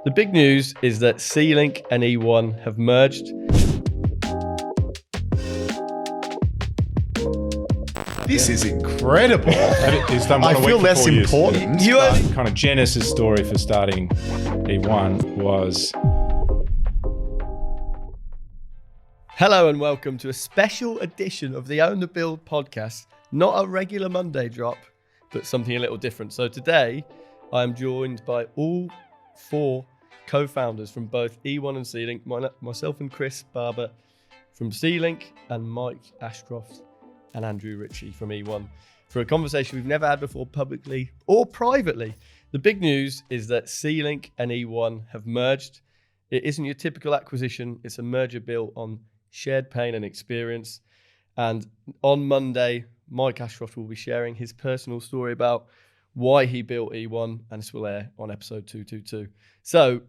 The big news is that C-Link and E1 have merged. This is incredible. It's done I one a feel week less for 4 years. important. You but- only- Kind of genesis story for starting E1 was Hello and welcome to a special edition of the Own the Build podcast. Not a regular Monday drop, but something a little different. So today, I am joined by all four co-founders from both E1 and C-Link, myself and Chris Barber from C-Link, and Mike Ashcroft and Andrew Ritchie from E1 for a conversation we've never had before publicly or privately. The big news is that C-Link and E1 have merged. It isn't your typical acquisition. It's a merger built on shared pain and experience. And on Monday, Mike Ashcroft will be sharing his personal story about why he built E1, and this will air on episode 222. So,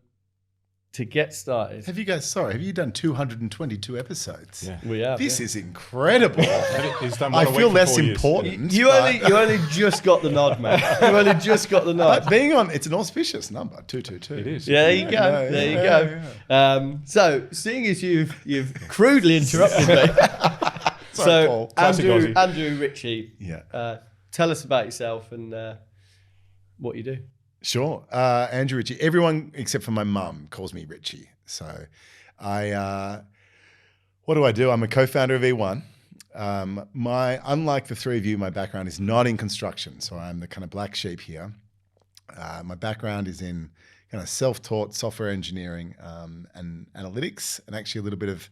to get started, Have you done 222 episodes? yeah. we have. This is incredible. It's done I one a feel week for less 4 years. important. You only just got the nod, mate. You only just got the nod. But being on, it's an auspicious number, 222. It is. Yeah, there you go. There you go. So, seeing as you've crudely interrupted me, Sorry, Paul. Classic Aussie. Andrew Ritchie, Yeah. tell us about yourself and what you do. Sure. Andrew Ritchie. Everyone except for my mum calls me Ritchie. So what do? I'm a co-founder of E1. Unlike the three of you, my background is not in construction. So I'm the kind of black sheep here. My background is in kind of self-taught software engineering and analytics, and actually a little bit of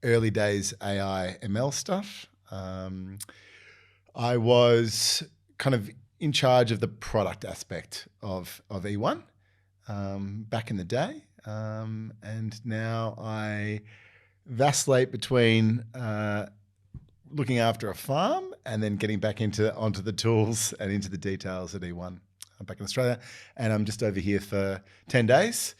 early days AI ML stuff. I was kind of in charge of the product aspect of E1 back in the day. And now I vacillate between looking after a farm and then getting back onto the tools and into the details at E1. I'm back in Australia, and I'm just over here for 10 days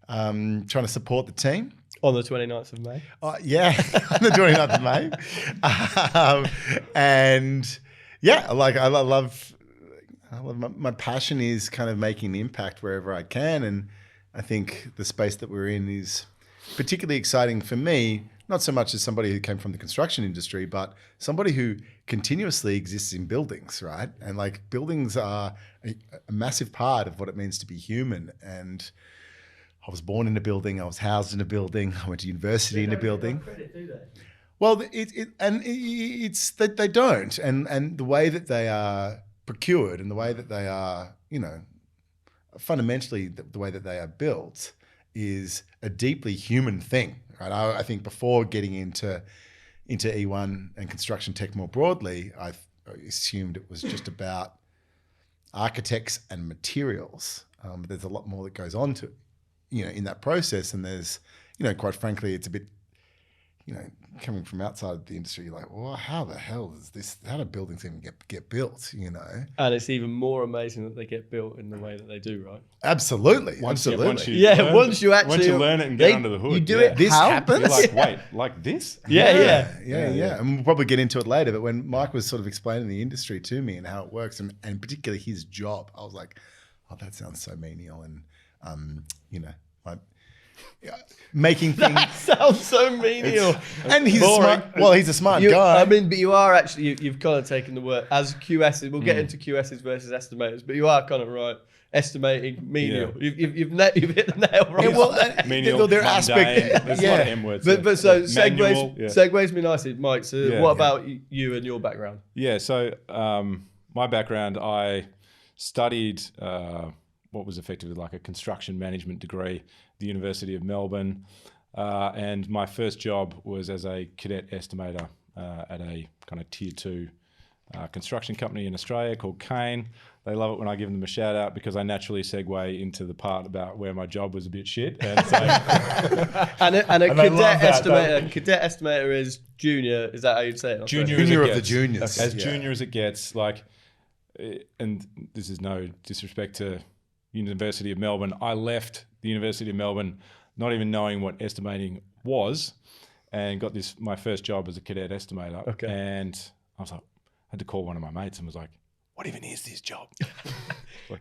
trying to support the team. On the 29th of May. Yeah, on the 29th of May. And yeah, I love my passion is kind of making an impact wherever I can. And I think the space that we're in is particularly exciting for me, not so much as somebody who came from the construction industry, but somebody who continuously exists in buildings, right? And like buildings are a massive part of what it means to be human. And I was born in a building, I was housed in a building, I went to university in a building. Credit, do they? Well, it's that they don't, and the way that they are procured and the way that they are, fundamentally the way that they are built is a deeply human thing, right? I think before getting into E1 and construction tech more broadly, I assumed it was just about architects and materials. But there's a lot more that goes on to, in that process, and there's, quite frankly, it's a bit, coming from outside the industry, you're like, well, how the hell is this? How do buildings even get built? And it's even more amazing that they get built in the way that they do, right? Absolutely. Once you Once you learn it and get under the hood, you do it. This how? happens. You're like, wait, like this? Yeah. And we'll probably get into it later. But when Mike was sort of explaining the industry to me and how it works, and particularly his job, I was like, oh, that sounds so menial. And making things. That sounds so menial. And he's boring. he's a smart guy. I mean, but you are actually, you've kind of taken the word as QSs. We'll get into QSs versus estimators, but you are kind of right. Estimating menial. Yeah. You've hit the nail right. Yeah, well, Menial, their mundane, aspect. there's a lot of M words. But so Manual, segues me nicely, Mike. So Yeah. what about you and your background? Yeah, so my background, I studied what was effectively like a construction management degree at the University of Melbourne. And my first job was as a cadet estimator at a kind of tier 2 construction company in Australia called Kane. They love it when I give them a shout out because I naturally segue into the part about where my job was a bit shit. And so, and a And I love that, cadet estimator is junior. Is that how you'd say it? Junior Junior as of it the gets. juniors. As Yeah. junior as it gets, like, and this is no disrespect to University of Melbourne. I left the University of Melbourne not even knowing what estimating was, and got my first job as a cadet estimator. Okay. And I was like, I had to call one of my mates and was like, what even is this job?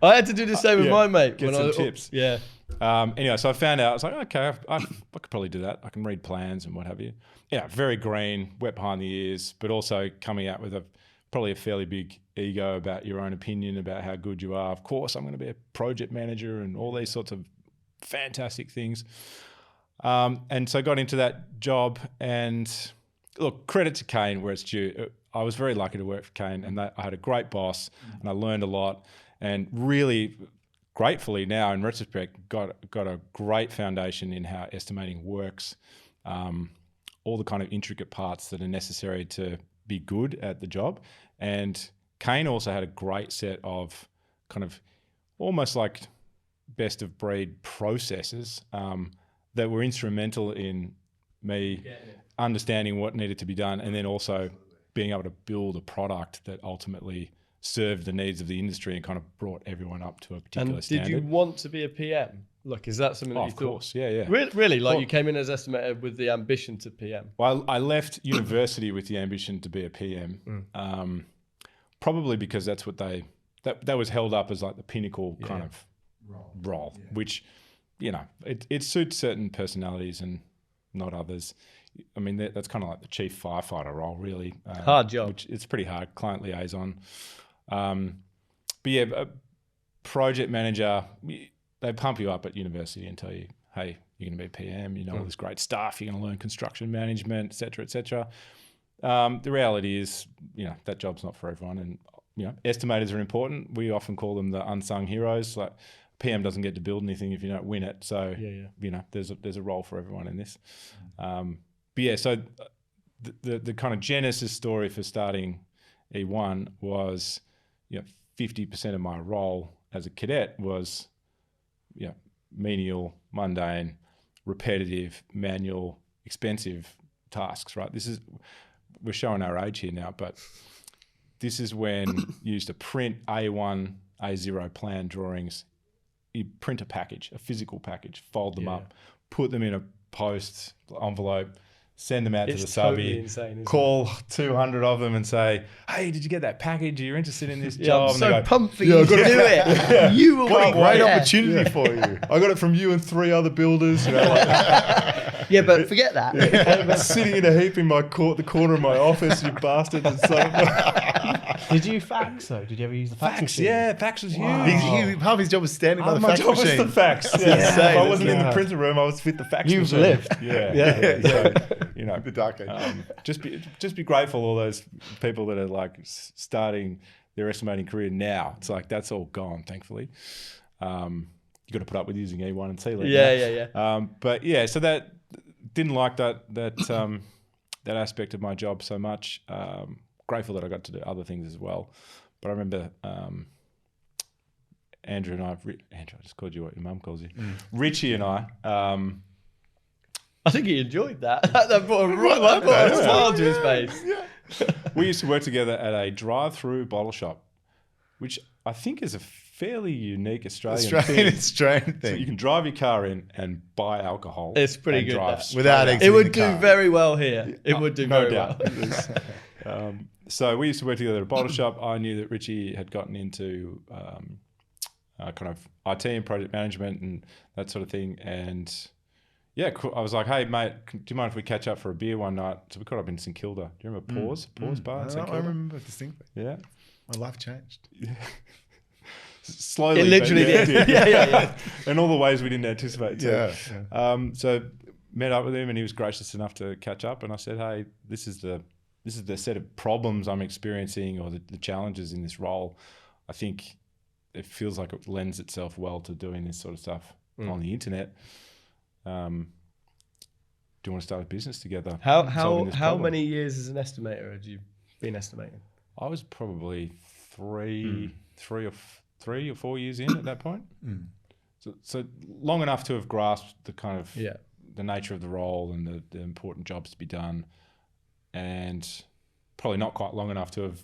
I had to do the same with my mate. Get some tips. Yeah. Anyway, so I found out, I was like, okay, I could probably do that. I can read plans and what have you. Yeah, very green, wet behind the ears, but also coming out with probably a fairly big ego about your own opinion about how good you are. Of course, I'm going to be a project manager and all these sorts of fantastic things. And so I got into that job, and look, credit to Kane where it's due. I was very lucky to work for Kane, and I had a great boss, and I learned a lot, and really gratefully now in retrospect got a great foundation in how estimating works, all the kind of intricate parts that are necessary to be good at the job. And Kane also had a great set of kind of almost like best of breed processes that were instrumental in me understanding what needed to be done, and then also being able to build a product that ultimately served the needs of the industry and kind of brought everyone up to a particular standard. Did you want to be a PM? Look, is that something that you thought? Of course, yeah. Really? Like, you came in as estimator with the ambition to PM? Well, I left university with the ambition to be a PM, probably because that's what that was held up as like the pinnacle kind of role, which, you know, it suits certain personalities and not others. I mean, that's kind of like the chief firefighter role, really. Hard job. Which it's pretty hard, client liaison. But yeah, a project manager, they pump you up at university and tell you, hey, you're going to be a PM, you know, all this great stuff, you're going to learn construction management, et cetera, et cetera. The reality is, you know, that job's not for everyone. And, you know, estimators are important. We often call them the unsung heroes. Like, PM doesn't get to build anything if you don't win it. So, you know, there's a role for everyone in this. But yeah, so the kind of genesis story for starting E1 was, you know, 50% of my role as a cadet was, you know, menial, mundane, repetitive, manual, expensive tasks, right? We're showing our age here now, but this is when you used to print A1, A0 plan drawings. You print a package, a physical package, fold them up, put them in a post envelope, send them out to the subby, insane, call 200 of them and say, hey, did you get that package? Are you interested in this job? I'm so pumped for you to do it. You will what a great opportunity opportunity for you. I got it from you and 3 other builders. You know, like, yeah, but forget that. sitting in a heap in the corner of my office, you bastards. And so, did you fax though? Did you ever use the fax machine? Yeah, fax was huge. Half his job was standing by the fax My job machine. was the fax. If I wasn't in the printer room, I was with the fax You've machine. lived. Yeah. So, you know, The dark age. just be grateful all those people that are like starting their estimating career now. It's like that's all gone, thankfully. You got to put up with using E1 and T. Yeah. But yeah, so that didn't like that aspect of my job so much. Grateful that I got to do other things as well. But I remember Andrew and I just called you what your mum calls you. Ritchie and I. I think he enjoyed that. That brought a smile to his face. We used to work together at a drive-through bottle shop, which I think is a fairly unique Australian thing. Australian So you can drive your car in and buy alcohol. It's pretty good, drive that. straight Without out. exiting It would the do car. very well here. It would do no very doubt. well. So we used to work together at a bottle shop. I knew that Ritchie had gotten into kind of IT and project management and that sort of thing. And yeah, I was like, hey, mate, do you mind if we catch up for a beer one night? So we caught up in St Kilda. Do you remember Pause Bar in St Kilda? I remember distinctly. Yeah. My life changed. Slowly. It literally but did. Yeah. In all the ways we didn't anticipate. Too. Yeah. So met up with him and he was gracious enough to catch up. And I said, hey, this is the set of problems I'm experiencing or the challenges in this role. I think it feels like it lends itself well to doing this sort of stuff on the internet. Do you want to start a business together? How many years as an estimator had you been estimating? I was probably three or 4 years in at that point. So long enough to have grasped the kind of the nature of the role and the important jobs to be done, and probably not quite long enough to have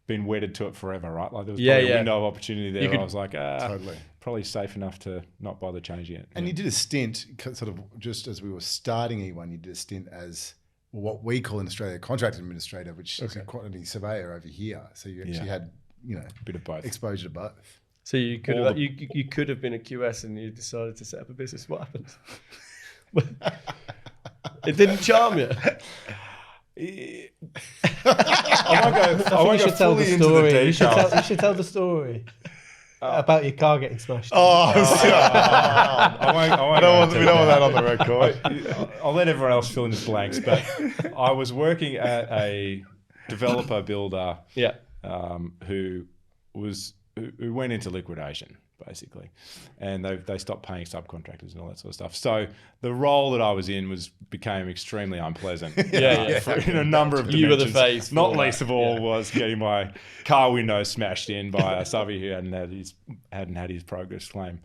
been wedded to it forever, right? Like there was probably a window of opportunity there where I was like, Totally. probably safe enough to not bother changing it. And you did a stint, sort of just as we were starting E1, you did a stint as what we call in Australia a contract administrator, which is a quantity surveyor over here. So you actually had bit of both. exposure to both. So you could have you could have been a QS and you decided to set up a business. What happened? It didn't charm you. I won't go tell the fully into the story. details. You should tell the story about your car getting smashed. I won't We don't want that on the record. I'll let everyone else fill in the blanks. But I was working at a developer builder who went into liquidation, basically, and they stopped paying subcontractors and all that sort of stuff. So the role that I was in became extremely unpleasant. In a number of dimensions. You were the face. Not least of all was getting my car window smashed in by a subby who hadn't had his progress claim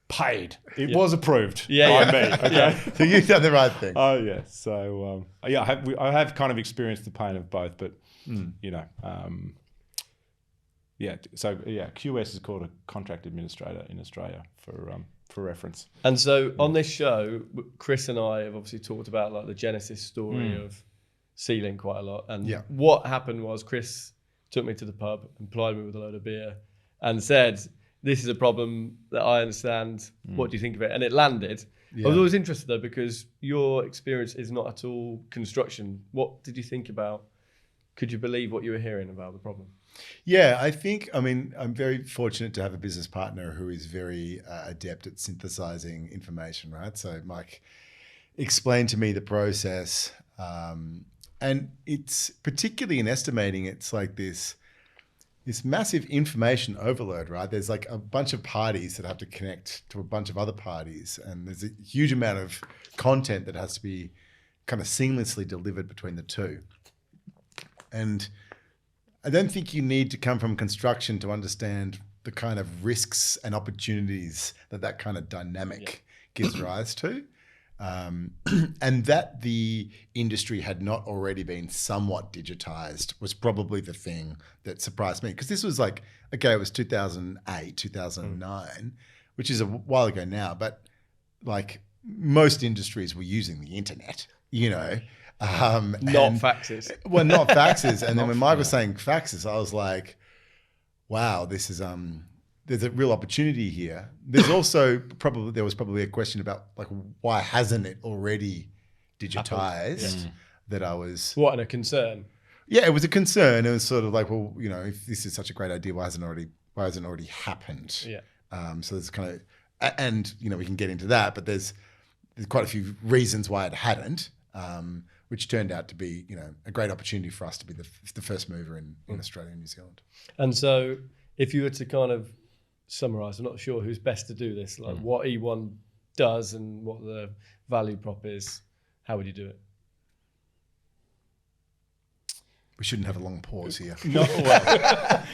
paid. It was approved by me. Okay, So you've done the right thing. Oh yeah. So I have kind of experienced the pain of both, but QS is called a contract administrator in Australia for reference. And so on this show, Chris and I have obviously talked about like the genesis story of sealing quite a lot. And what happened was Chris took me to the pub and plied me with a load of beer and said, "This is a problem that I understand. What do you think of it?" And it landed. I was always interested though, because your experience is not at all construction. What did you think about? Could you believe what you were hearing about the problem? Yeah, I'm very fortunate to have a business partner who is very adept at synthesizing information, right? So Mike explained to me the process, and it's particularly in estimating, it's like this massive information overload, right? There's like a bunch of parties that have to connect to a bunch of other parties, and there's a huge amount of content that has to be kind of seamlessly delivered between the two. And I don't think you need to come from construction to understand the kind of risks and opportunities that kind of dynamic gives rise to. And that the industry had not already been somewhat digitized was probably the thing that surprised me. Because this was like, okay, it was 2008, 2009, which is a while ago now, but like most industries were using the internet, Not faxes. Well, not faxes. And then when Mike was saying faxes, I was like, wow, this is there's a real opportunity here. There was probably a question about like, why hasn't it already digitized? That I was What, and a concern? Yeah, it was a concern. It was sort of like, well, if this is such a great idea, why hasn't it already happened? Yeah. So there's kind of, and we can get into that, but there's quite a few reasons why it hadn't. Which turned out to be, a great opportunity for us to be the first mover in Australia and New Zealand. And so if you were to kind of summarize, I'm not sure who's best to do this, like what E1 does and what the value prop is, how would you do it? We shouldn't have a long pause here. No, well,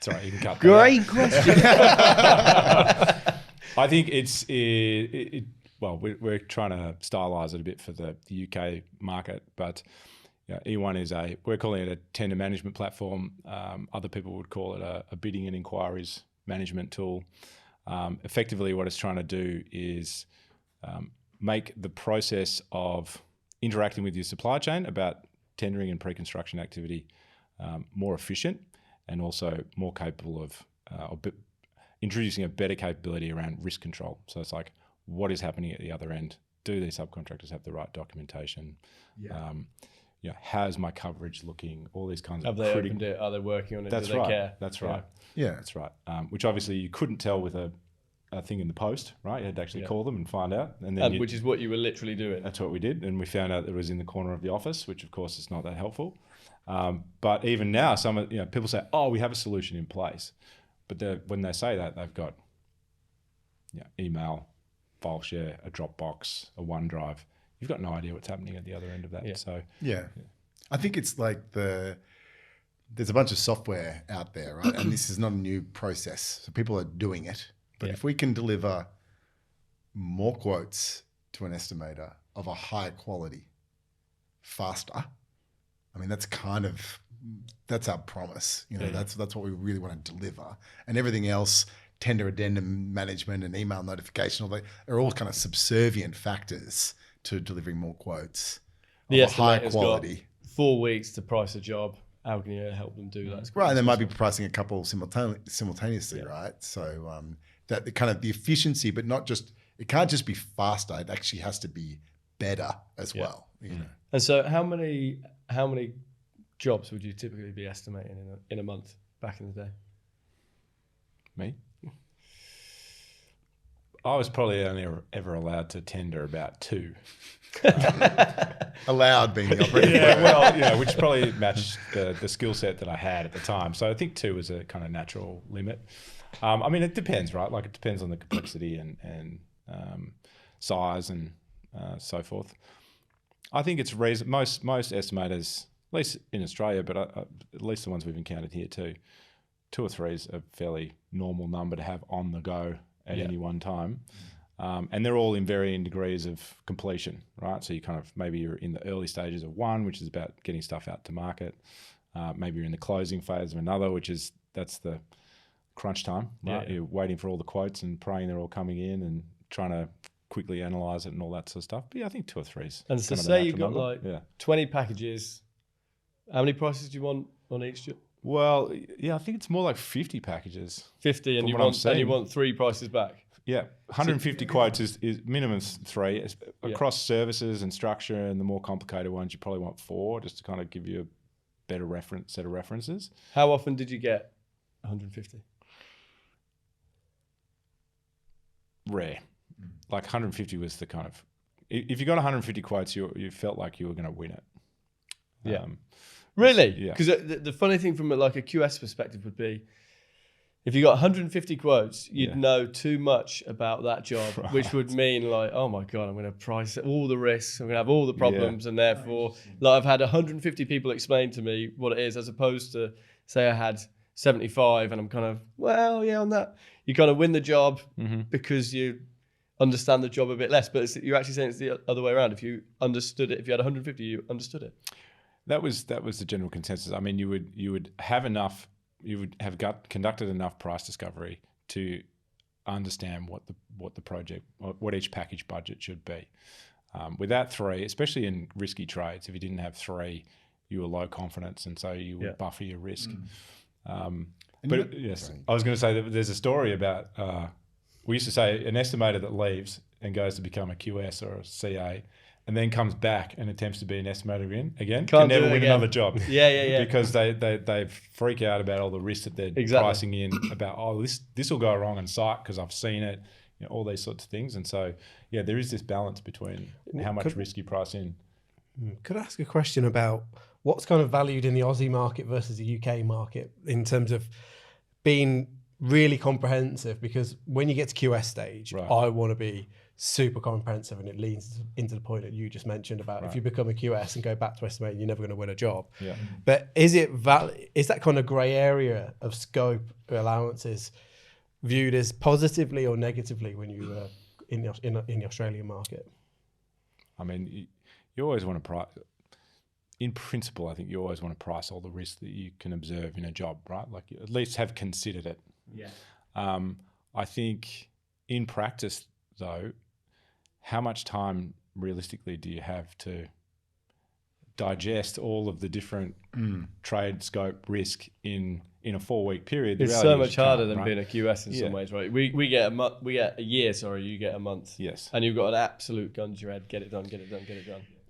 sorry, you can cut that. Great question. I think we're trying to stylize it a bit for the UK market, but E1 we're calling it a tender management platform. Other people would call it a bidding and inquiries management tool. Effectively, what it's trying to do is make the process of interacting with your supply chain about tendering and pre-construction activity more efficient, and also more capable of introducing a better capability around risk control. So it's like, what is happening at the other end? Do these subcontractors have the right documentation? How's my coverage looking? All these kinds of Have they opened it? Are they working on it? That's Do they right. care? That's right. Yeah. That's right. Which obviously you couldn't tell with a thing in the post, right? You had to actually call them and find out. And then which is what you were literally doing. That's what we did. And we found out that it was in the corner of the office, which of course is not that helpful. But even now, people say, oh, we have a solution in place. But when they say that, they've got email, file share, a Dropbox, a OneDrive. You've got no idea what's happening at the other end of that. Yeah. So I think it's like there's a bunch of software out there, right? And this is not a new process. So people are doing it. But if we can deliver more quotes to an estimator of a higher quality faster, that's our promise. That's what we really want to deliver. And everything else, tender addendum management and email notification, are all kind of subservient factors to delivering more quotes of a higher quality. Got 4 weeks to price a job, how can you help them do that? Right, and they might be pricing a couple simultaneously, right? So that the kind of the efficiency, but not just, it can't just be faster. It actually has to be better as well. You know. And so, how many jobs would you typically be estimating in a month back in the day? Me? I was probably only ever allowed to tender about 2. Allowed being the operating. Yeah, well, which probably matched the skill set that I had at the time. So I think 2 was a kind of natural limit. I mean, it depends, right? Like it depends on the complexity and size and so forth. I think it's most estimators, at least in Australia, but at least the ones we've encountered here too, 2 or 3 is a fairly normal number to have on the go at any one time. And they're all in varying degrees of completion, right? So you kind of, maybe you're in the early stages of one, which is about getting stuff out to market. Maybe you're in the closing phase of another, that's the crunch time, right? You're waiting for all the quotes and praying they're all coming in and trying to quickly analyze it and all that sort of stuff. But yeah, I think 2 or 3 is. And so say you've got like 20 packages. How many prices do you want on each? Well, yeah, I think it's more like 50 packages. 50, and you want 3 prices back. Yeah, 150 quotes is minimum 3. Across services and structure and the more complicated ones, you probably want 4 just to kind of give you a better set of references. How often did you get 150? Rare. Like 150 was the kind of, if you got 150 quotes, you felt like you were going to win it. Yeah. Really? Yeah. Because the funny thing from like a QS perspective would be, if you got 150 quotes, you'd know too much about that job, which would mean like, oh my God, I'm going to price all the risks, I'm going to have all the problems, and therefore, like I've had 150 people explain to me what it is, as opposed to say I had 75 and I'm kind of, well, yeah, on that. You kind of win the job because you understand the job a bit less, but you're actually saying it's the other way around. If you understood it, if you had 150, you understood it. That was the general consensus. I mean, you would have enough. You would have conducted enough price discovery to understand what the project, what each package budget should be. Without 3, especially in risky trades, if you didn't have 3, you were low confidence, and so you would buffer your risk. But yes, I was going to say that there's a story about. We used to say an estimator that leaves and goes to become a QS or a CA, and then comes back and attempts to be an estimator again can never win another job. Yeah. Because they freak out about all the risks that they're pricing in, about, this will go wrong on site because I've seen it, all these sorts of things. And so, yeah, there is this balance between how much risk you price in. Could I ask a question about what's kind of valued in the Aussie market versus the UK market in terms of being really comprehensive? Because when you get to QS stage, I want to be super comprehensive, and it leads into the point that you just mentioned about if you become a QS and go back to estimating, you're never going to win a job. But is that kind of grey area of scope allowances viewed as positively or negatively when you were in the Australian market? I mean, you always want to price. In principle, I think you always want to price all the risks that you can observe in a job, right? Like, you at least have considered it. Yeah. I think in practice, though, how much time realistically do you have to digest all of the different trade scope risk in a 4-week period? It's so much harder than being a QS in some ways, right? We get a year, you get a month. Yes. And you've got an absolute gun to your head, get it done.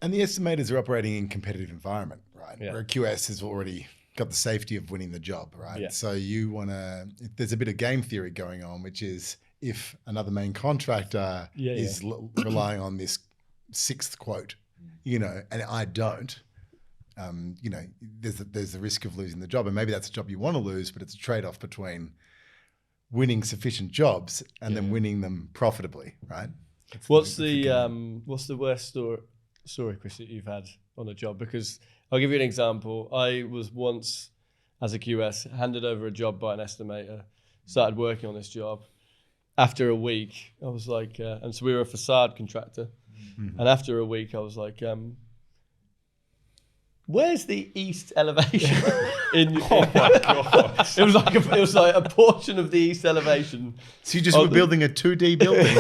And the estimators are operating in competitive environment, right? Yeah. Where a QS has already got the safety of winning the job, right? Yeah. So you want to, there's a bit of game theory going on, which is if another main contractor is relying on this 6th quote, and I don't, there's the risk of losing the job. And maybe that's a job you want to lose, but it's a trade-off between winning sufficient jobs and then winning them profitably, right? What's the worst story, Chris, that you've had on a job? Because I'll give you an example. I was once, as a QS, handed over a job by an estimator, started working on this job. After a week, I was like, and so we were a facade contractor. And after a week, I was like, where's the east elevation? Oh my God. It was like a portion of the east elevation. So you just were building a 2D building?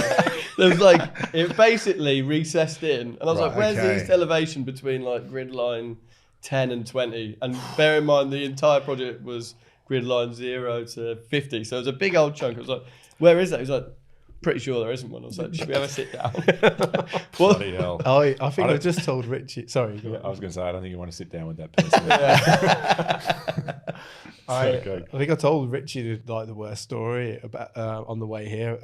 There was like, it basically recessed in. And I was like, where's the east elevation between like grid line 10 and 20. And bear in mind, the entire project was grid line 0 to 50. So it was a big old chunk. It was like, where is that? He was like, pretty sure there isn't one. I was like, should we have a sit down? Bloody hell. I think I just told Ritchie. Sorry. I was going to say, I don't think you want to sit down with that person. I think I told Ritchie like the worst story about on the way here.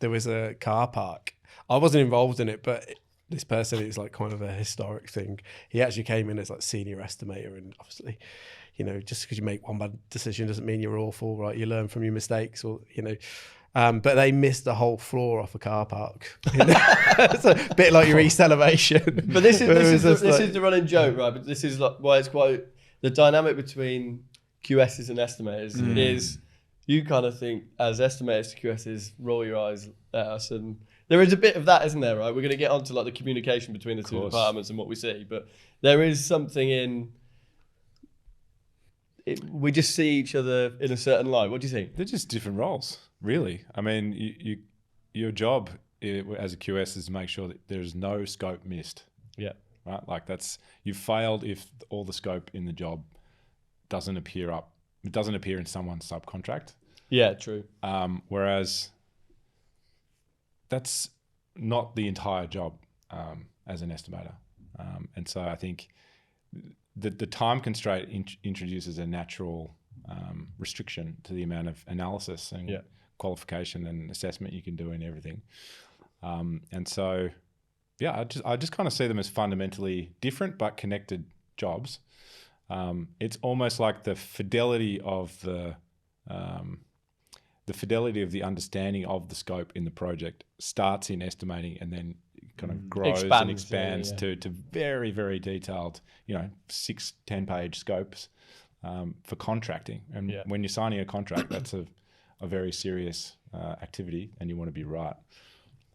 There was a car park. I wasn't involved in it, but this person, it's like kind of a historic thing. He actually came in as like senior estimator, and obviously, you know, just because you make one bad decision doesn't mean you're awful, right? You learn from your mistakes, or you know. But they missed the whole floor off a car park. It's a bit like your East Elevation. But this is the running joke, right? But this is like why it's quite the dynamic between QSs and estimators is you kind of think as estimators to QSs, roll your eyes at us, and there is a bit of that, isn't there? Right? We're going to get onto like the communication between the two departments and what we see, but there is something in. We just see each other in a certain light. What do you think? They're just different roles, really. I mean, your job as a QS is to make sure that there's no scope missed. Yeah. Right. Like you've failed if all the scope in the job doesn't appear in someone's subcontract. Yeah, true. Whereas that's not the entire job as an estimator, and so I think the time constraint introduces a natural restriction to the amount of analysis and qualification and assessment you can do in everything. And so, yeah, I just kind of see them as fundamentally different but connected jobs. It's almost like the fidelity of the understanding of the scope in the project starts in estimating and then kind of grows and expands to very, very detailed, 6-10 page scopes for contracting. And when you're signing a contract, that's a very serious activity, and you want to be right.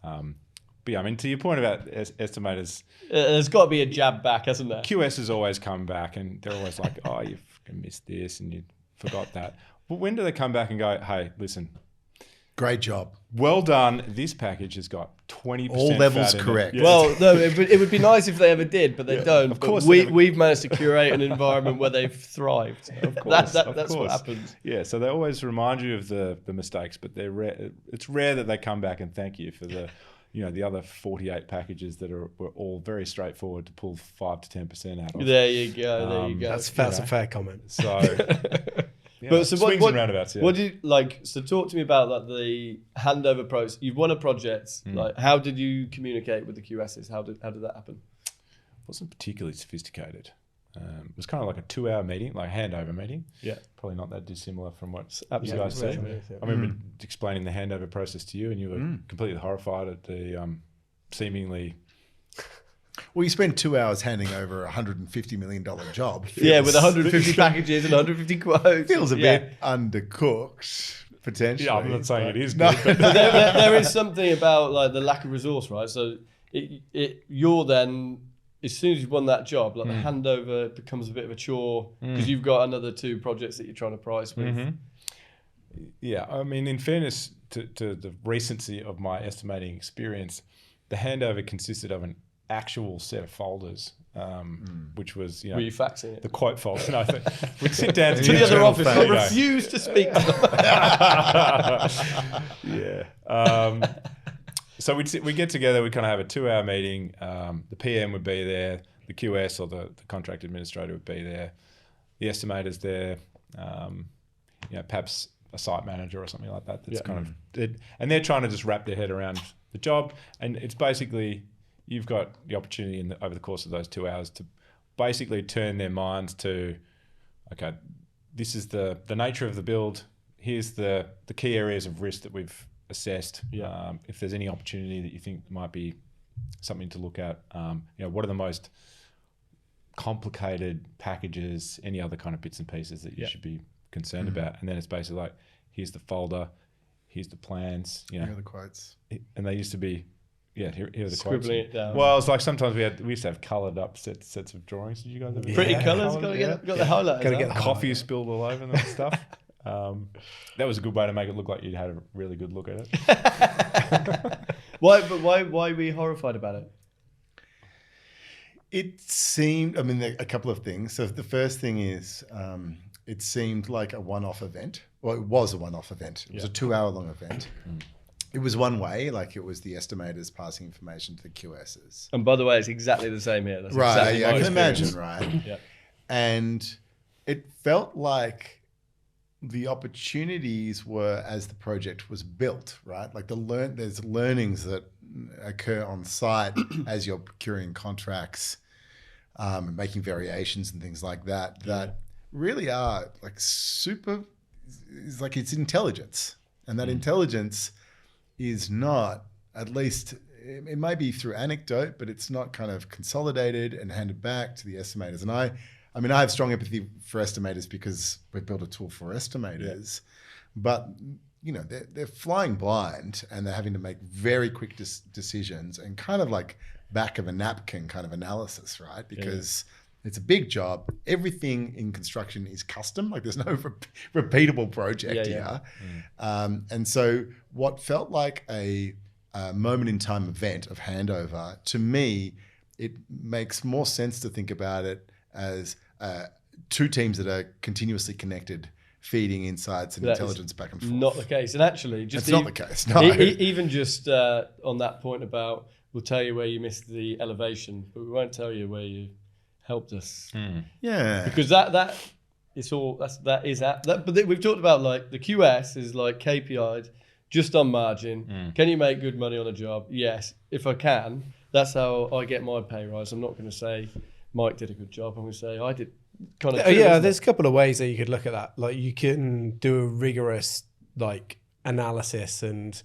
But yeah, I mean, to your point about estimators, there's got to be a jab back, hasn't there? QSs always come back, and they're always like, "Oh, you fucking missed this, and you forgot that." But when do they come back and go, "Hey, listen, great job, well done. This package has got 20% all levels correct." Yeah. Well, no, it would be nice if they ever did, but they don't. Of course, we've managed to curate an environment where they've thrived. Of course, that's what happens. Yeah, so they always remind you of the mistakes, but they're rare. It's rare that they come back and thank you for the other 48 packages that were all very straightforward to pull 5 to 10% out of. There you go. That's a fair comment. So. Yeah, but so swings and roundabouts. Yeah. What do you like? So talk to me about like the handover process. You've won a project. Like, how did you communicate with the QSs? How did that happen? It wasn't particularly sophisticated. It was kind of like a 2-hour meeting, like a handover meeting. Yeah, probably not that dissimilar from what you absolutely guys said. I remember explaining the handover process to you, and you were completely horrified at the seemingly. Well, you spend 2 hours handing over a $150 million job. Yeah, with 150 packages and 150 quotes. Feels a bit undercooked, potentially. Yeah, I'm not saying it is No. good. But there is something about like the lack of resource, right? So you're then, as soon as you've won that job, like the handover becomes a bit of a chore because you've got another 2 projects that you're trying to price with. Mm-hmm. Yeah, I mean, in fairness to the recency of my estimating experience, the handover consisted of an actual set of folders, which was, Were you faxing it? the quote folder. No, we'd sit down to the other office. I There you go. refuse to speak to them. Yeah. So we'd get together, we'd kind of have a 2-hour meeting. The PM would be there, the QS or the contract administrator would be there, the estimator's there, perhaps a site manager or something like that. That's kind of it. And they're trying to just wrap their head around the job. And it's basically, you've got the opportunity over the course of those 2 hours to basically turn their minds to, okay, this is the nature of the build. Here's the key areas of risk that we've assessed. If there's any opportunity that you think might be something to look at, what are the most complicated packages, any other kind of bits and pieces that you should be concerned about. And then it's basically like, here's the folder, here's the plans, Here are the quotes. And they used to be, here are the quotes. Scribbling it down. Well, it's like sometimes we used to have coloured up sets of drawings. Did you guys ever? Pretty colours, got the highlights. Gotta get Coffee spilled all over them and stuff. That was a good way to make it look like you had a really good look at it. Why were you horrified about it? It seemed, I mean, a couple of things. So the first thing is it seemed like a one-off event. Well, it was a one-off event. It was a 2-hour-long event. It was one way, like it was the estimators passing information to the QSs. And by the way, it's exactly the same here. That's Right, exactly yeah, my I can experience. imagine, right? Yeah. And it felt like the opportunities were as the project was built, right? Like there's learnings that occur on site as you're procuring contracts, making variations and things like that, that really are like super, it's like it's intelligence. And that intelligence is not, at least it may be through anecdote, but it's not kind of consolidated and handed back to the estimators. And I mean, I have strong empathy for estimators because we've built a tool for estimators, but you know, they're flying blind and they're having to make very quick decisions and kind of like back of a napkin kind of analysis, right? Because it's a big job. Everything in construction is custom. Like there's no repeatable project here. And so what felt like a moment in time event of handover, to me, it makes more sense to think about it as two teams that are continuously connected, feeding insights and intelligence back and forth. Not the case. And actually, just it's not the case. No. Even just on that point about, we'll tell you where you missed the elevation, but we won't tell you where you helped us. Yeah. Because that is all. But we've talked about like the QS is like KPI'd just on margin. Can you make good money on a job? Yes. If I can, that's how I get my pay rise. I'm not going to say Mike did a good job. I'm going to say I did kind of. There's a couple of ways that you could look at that. Like you can do a rigorous like analysis and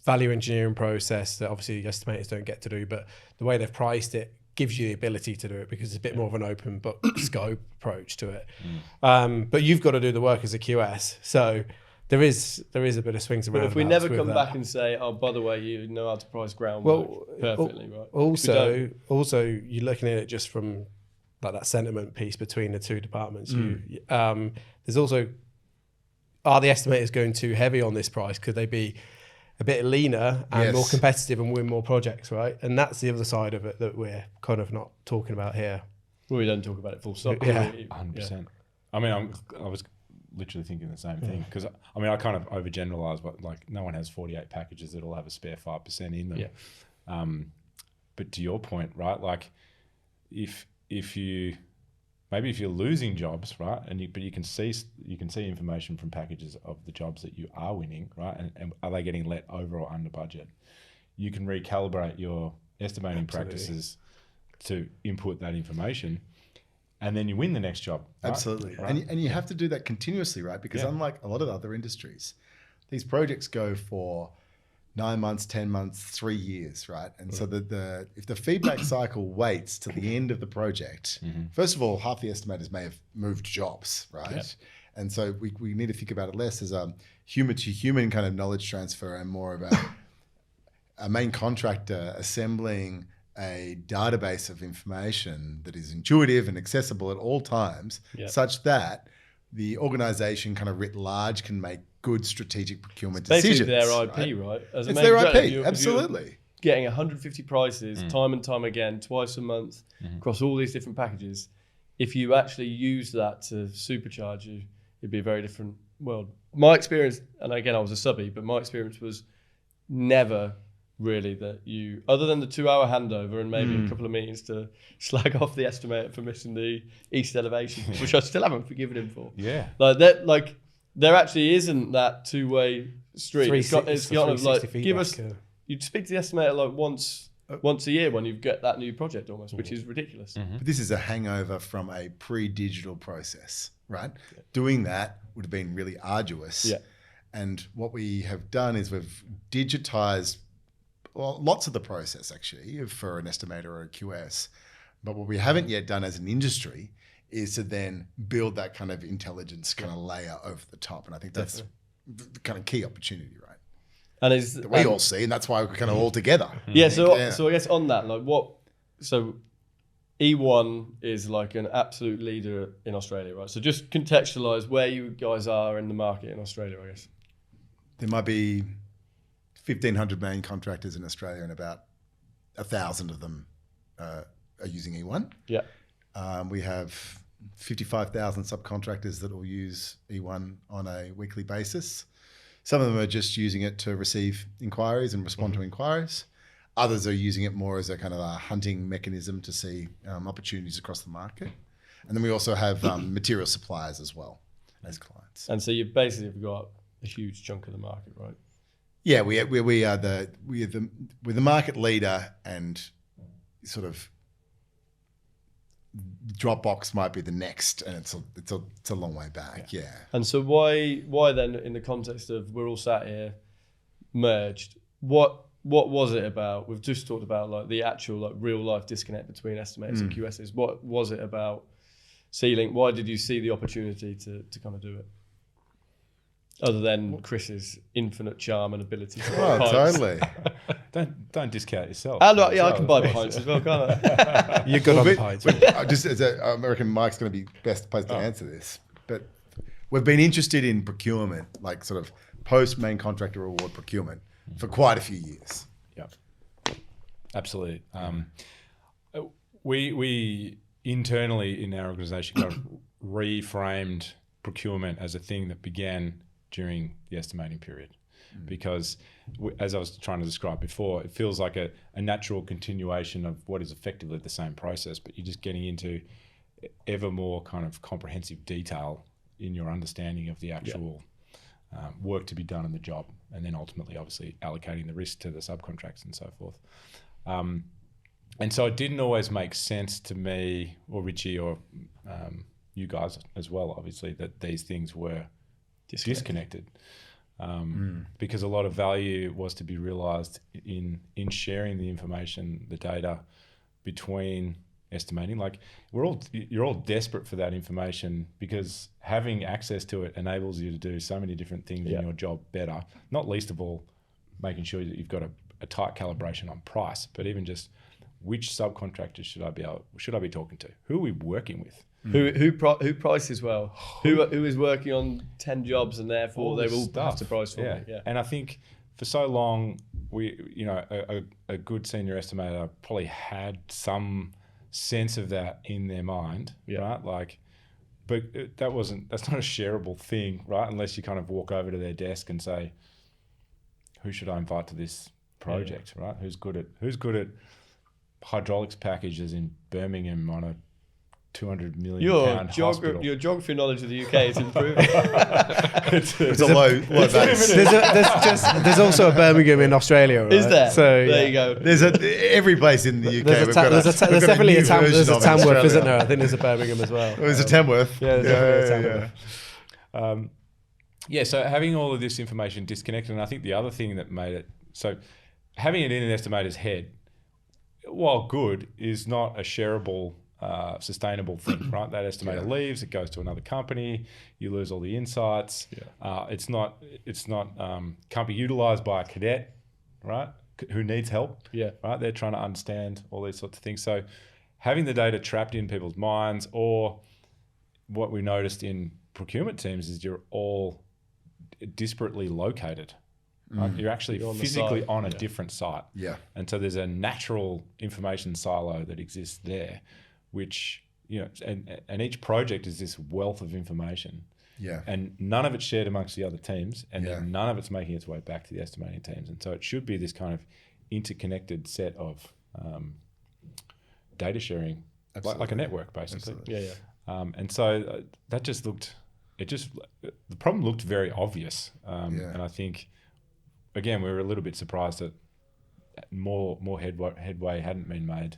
value engineering process that obviously estimators don't get to do, but the way they've priced it gives you the ability to do it because it's a bit more of an open book scope approach to it. But you've got to do the work as a QS. So there is a bit of swings around. But if we never come back and say, oh, by the way, you know how to price groundwork perfectly, right? Also, you're looking at it just from like that sentiment piece between the two departments. There's also, are the estimators going too heavy on this price? Could they be a bit leaner and more competitive and win more projects, right? And that's the other side of it that we're kind of not talking about here. Well, we don't talk about it full stop. Yeah, 100%. I mean, I was literally thinking the same thing because I mean, I kind of overgeneralize, but like no one has 48 packages that all have a spare 5% in them. Yeah. But to your point, right? Like if you're losing jobs, right? But you can see information from packages of the jobs that you are winning, right? And are they getting let over or under budget? You can recalibrate your estimating practices to input that information, and then you win the next job. Right? Absolutely. Right? And you have to do that continuously, right? Because unlike a lot of other industries, these projects go for 9 months, 10 months, 3 years, right? And so if the feedback cycle waits to the end of the project, first of all, half the estimators may have moved jobs, right? Yep. And so we need to think about it less as a human to human kind of knowledge transfer and more of a main contractor assembling a database of information that is intuitive and accessible at all times, such that the organization kind of writ large can make good strategic procurement decisions. Basically their IP, right? As it's their IP, absolutely. Getting 150 prices time and time again, twice a month, across all these different packages. If you actually use that to supercharge you, it'd be a very different world. My experience, and again, I was a subby, but my experience was never really that you, other than the 2-hour handover and maybe a couple of meetings to slag off the estimator for missing the east elevation, which I still haven't forgiven him for. Yeah. Like that, like there actually isn't that two-way street. It's kind of like, give us, you'd speak to the estimator like once a year when you get that new project almost, which is ridiculous. But this is a hangover from a pre-digital process, right? Doing that would have been really arduous. Yeah. And what we have done is we've digitized lots of the process actually for an estimator or a QS. But what we haven't yet done as an industry is to then build that kind of intelligence kind of layer over the top. And I think that's the kind of key opportunity, right? And that we all see, and that's why we're kind of all together. Yeah. So I guess on that, like so E1 is like an absolute leader in Australia, right? So just contextualize where you guys are in the market in Australia, I guess. There might be 1,500 main contractors in Australia and about 1,000 of them are using E1. Yeah. We have 55,000 subcontractors that will use E1 on a weekly basis. Some of them are just using it to receive inquiries and respond to inquiries. Others are using it more as a kind of a hunting mechanism to see opportunities across the market. And then we also have material suppliers as well as clients. And so you basically have got a huge chunk of the market, right? Yeah, we're the market leader, and sort of Dropbox might be the next, and it's a long way back. Yeah. And so why then, in the context of we're all sat here merged, what was it about? We've just talked about like the actual like real life disconnect between estimators and QSs. What was it about Sealink? Why did you see the opportunity to kind of do it? Other than Chris's infinite charm and ability to buy pints. Totally. Don't discount yourself. And I can buy pints as well, can't I? You're good on pints. Just as I reckon Mike's going to be best placed to answer this, but we've been interested in procurement, like sort of post main contractor award procurement, for quite a few years. Yeah, absolutely. We internally in our organisation kind of reframed procurement as a thing that began during the estimating period, because as I was trying to describe before, it feels like a natural continuation of what is effectively the same process, but you're just getting into ever more kind of comprehensive detail in your understanding of the actual work to be done in the job, and then ultimately obviously allocating the risk to the subcontracts and so forth. And so it didn't always make sense to me or Ritchie or you guys as well, obviously, that these things were disconnected. Because a lot of value was to be realised in sharing the information, the data between estimating. Like you're all desperate for that information, because having access to it enables you to do so many different things in your job better. Not least of all, making sure that you've got a tight calibration on price, but even just which subcontractors should I be talking to? Who are we working with? Who prices well? Who is working on 10 jobs and therefore they will have to price for me? Yeah. And I think for so long, a good senior estimator probably had some sense of that in their mind, right? Like, but that's not a shareable thing, right? Unless you kind of walk over to their desk and say, who should I invite to this project, right? Who's good at hydraulics packages in Birmingham on a 200 million pound hospital. Your geography knowledge of the UK is improving. it's a low base. There's also a Birmingham in Australia, right? Is there? So there you go. There's every place in the UK. There's definitely a Tamworth, isn't there? I think there's a Birmingham as well. There's a Tamworth. Yeah, there's definitely a Tamworth. So having all of this information disconnected, and I think the other thing that made it, so having it in an estimator's head, while good, is not a shareable, sustainable thing, right? That estimator leaves, it goes to another company, you lose all the insights. It's not can't be utilised by a cadet, right? Who needs help, right? They're trying to understand all these sorts of things. So having the data trapped in people's minds, or what we noticed in procurement teams is you're all disparately located. Right? You're actually physically on a different site. Yeah. And so there's a natural information silo that exists there, which, and each project is this wealth of information. Yeah. And none of it's shared amongst the other teams, and then none of it's making its way back to the estimating teams. And so it should be this kind of interconnected set of data sharing, like a network, basically. Absolutely. And so that just looked, the problem looked very obvious. And I think, again, we were a little bit surprised that more headway hadn't been made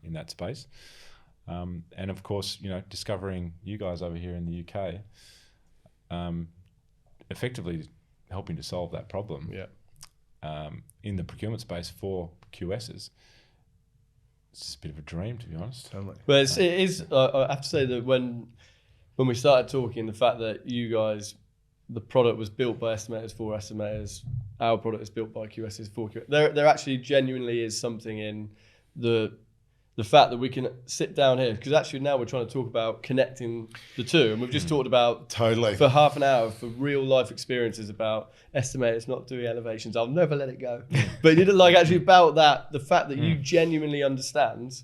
in that space. And of course, discovering you guys over here in the UK, effectively helping to solve that problem in the procurement space for QSs. It's just a bit of a dream, to be honest. Totally. But it is. I have to say that when we started talking, the fact that you guys, the product was built by estimators for estimators, our product is built by QSs for QS. There actually genuinely is something in the fact that we can sit down here, because actually now we're trying to talk about connecting the two, and we've just talked about for half an hour for real life experiences about estimators not doing elevations. I'll never let it go. But you didn't actually about that, the fact that you genuinely understand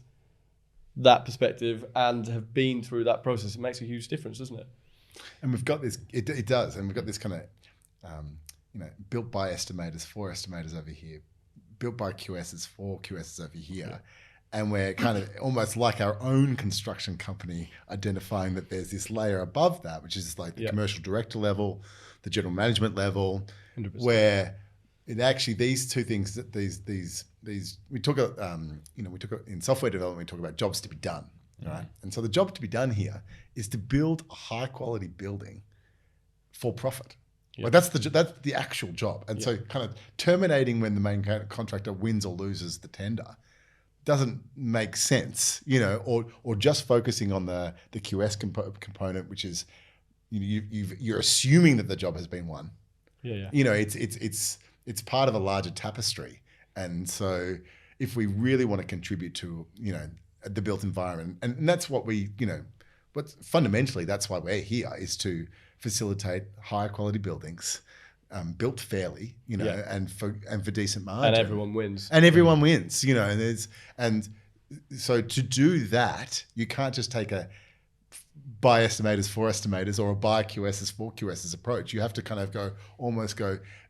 that perspective and have been through that process, it makes a huge difference, doesn't it? And we've got this, it does, and we've got this kind of, built by estimators for estimators over here, built by QSs for QSs over here. Yeah. And we're kind of almost like our own construction company, identifying that there's this layer above that, which is like the commercial director level, the general management level, 100%. Where it actually, these two things, that these we talk in software development, we talk about jobs to be done, right? And so the job to be done here is to build a high quality building for profit. Like that's the actual job. And so kind of terminating when the main contractor wins or loses the tender doesn't make sense, or just focusing on the QS component, which is you're assuming that the job has been won. It's part of a larger tapestry. And so if we really want to contribute to the built environment, and that's what but fundamentally that's why we're here, is to facilitate higher quality buildings, built fairly, and for decent margin. And everyone wins. And so to do that, you can't just take a by estimators for estimators or a by QSs for QSs approach. You have to kind of go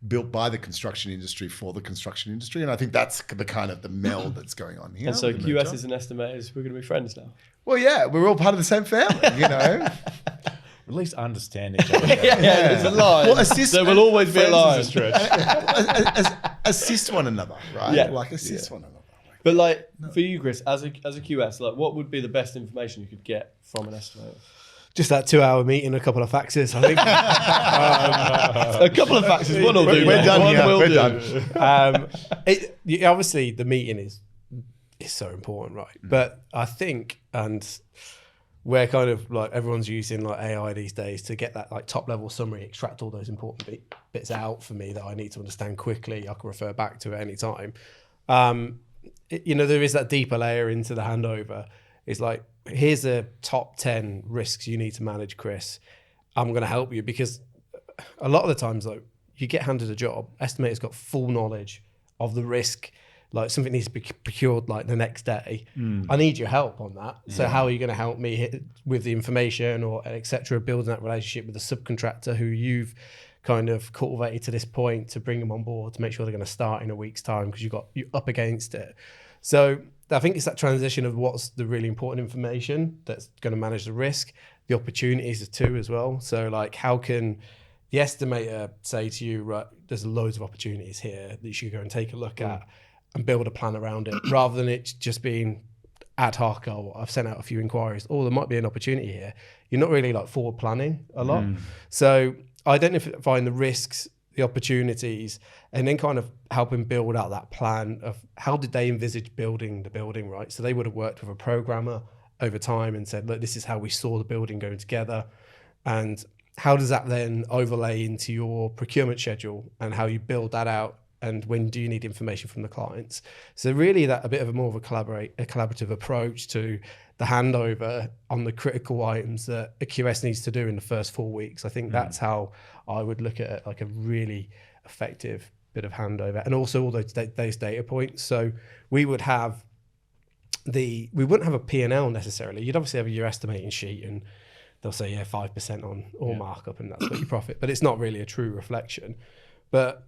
built by the construction industry for the construction industry. And I think that's the kind of the meld that's going on here. And so QSs and estimators, we're going to be friends now. Well, yeah, we're all part of the same family, At least understand each other. It's a lie. Well, there will always be a lie. Assist one another, right? Yeah. Assist one another. But for you, Chris, as a QS, what would be the best information you could get from an estimator? Just that 2-hour meeting, a couple of faxes, I think. A couple of faxes, one will do. We're done here. We're done. Obviously, the meeting is so important, right? But I think, and we're kind of everyone's using AI these days to get that top level summary, extract all those important bits out for me that I need to understand quickly. I can refer back to it any time. There is that deeper layer into the handover. It's here's a top 10 risks you need to manage, Chris. I'm going to help you, because a lot of the times, you get handed a job, estimator's got full knowledge of the risk, something needs to be procured the next day. I need your help on that. So how are you going to help me with the information or et cetera, building that relationship with the subcontractor who you've kind of cultivated to this point to bring them on board to make sure they're going to start in a week's time because you're up against it. So I think it's that transition of what's the really important information that's going to manage the risk, the opportunities too as well. So how can the estimator say to you, right, there's loads of opportunities here that you should go and take a look at and build a plan around it, rather than it just being ad hoc, I've sent out a few inquiries, there might be an opportunity here. You're not really forward planning a lot. So identifying the risks, the opportunities, and then kind of helping build out that plan of how did they envisage building the building, right? So they would have worked with a programmer over time and said, look, this is how we saw the building going together. And how does that then overlay into your procurement schedule and how you build that out? And when do you need information from the clients? So really that a bit of a more of a collaborative approach to the handover on the critical items that a QS needs to do in the first 4 weeks. I think that's how I would look at it, a really effective bit of handover. And also all those data points. So we wouldn't have a P&L necessarily. You'd obviously have your estimating sheet and they'll say, 5% on all markup and that's what you profit. But it's not really a true reflection. But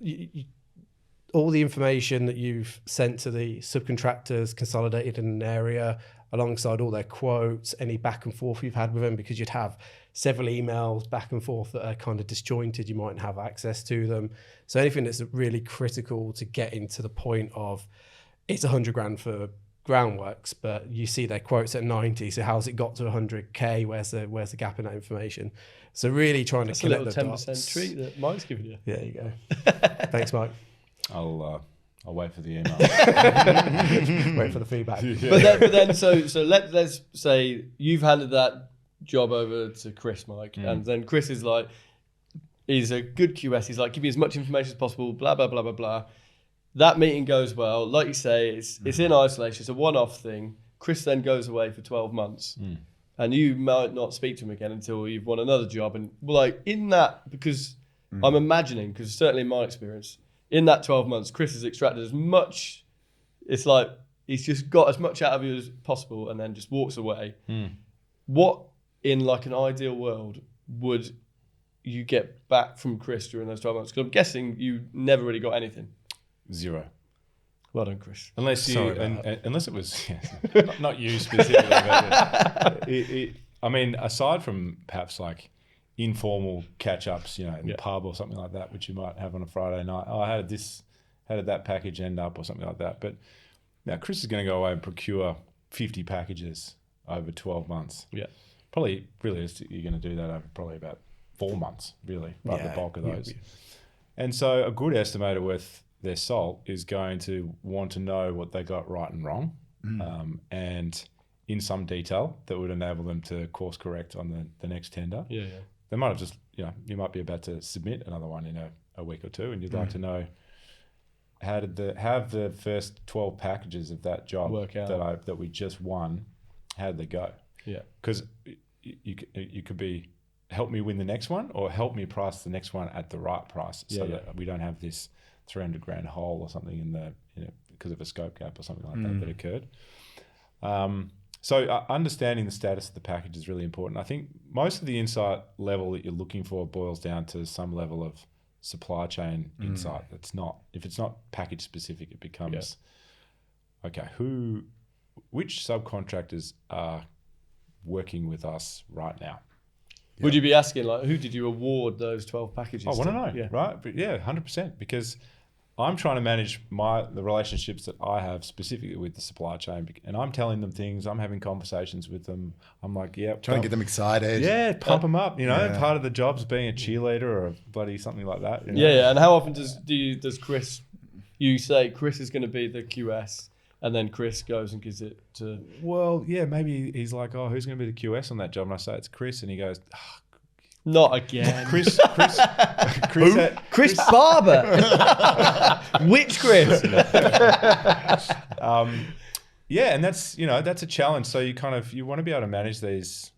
all the information that you've sent to the subcontractors consolidated in an area alongside all their quotes, any back and forth you've had with them, because you'd have several emails back and forth that are kind of disjointed. You mightn't have access to them. So anything that's really critical to get into the point of it's 100 grand for groundworks, but you see their quotes at 90. So how's it got to 100K? Where's the gap in that information? So really trying to connect the dots. That's a little 10% treat that Mike's given you. There you go. Thanks, Mike. I'll wait for the email. Wait for the feedback. But then, so let's say you've handed that job over to Chris, Mike, and then Chris is he's a good QS. He's give me as much information as possible. Blah blah blah blah blah. That meeting goes well. Like you say, it's in isolation. It's a one-off thing. Chris then goes away for 12 months, and you might not speak to him again until you've won another job. And in that, because I'm imagining, because certainly in my experience, in that 12 months, Chris has extracted as much. It's he's just got as much out of you as possible and then just walks away. What, in like an ideal world, would you get back from Chris during those 12 months? Because I'm guessing you never really got anything. 0. Well done, Chris. Unless unless it was not you specifically. But I mean, aside from perhaps like informal catch-ups, in the pub or something like that, which you might have on a Friday night. Oh, how did that package end up or something like that? But now Chris is going to go away and procure 50 packages over 12 months. Yeah. Probably, realistically, you're going to do that over probably about 4 months, really, by the bulk of those. Yeah. And so a good estimator worth their salt is going to want to know what they got right and wrong, and in some detail that would enable them to course correct on the next tender. Yeah. They might have just, you might be about to submit another one in a week or two, and you'd like to know how did the first 12 packages of that job work out that we just won, how did they go? Yeah. Because you could be help me win the next one or help me price the next one at the right price that we don't have this $300,000 hole or something in because of a scope gap or something like that occurred. So understanding the status of the package is really important. I think most of the insight level that you're looking for boils down to some level of supply chain insight. If it's not package specific, it becomes, okay, which subcontractors are working with us right now? Yeah. Would you be asking, like, who did you award those 12 packages I want to know, right? But 100%, because I'm trying to manage the relationships that I have specifically with the supply chain, and I'm telling them things. I'm having conversations with them. I'm like, trying to get them excited. Yeah, pump them up. Part of the job's being a cheerleader or a bloody something like that. Yeah. And how often does Chris? You say Chris is going to be the QS, and then Chris goes and gives it to. Well, yeah, maybe he's like, oh, who's going to be the QS on that job? And I say it's Chris, and he goes, not again. Chris Barber. Which Chris? And that's a challenge. So you want to be able to manage these.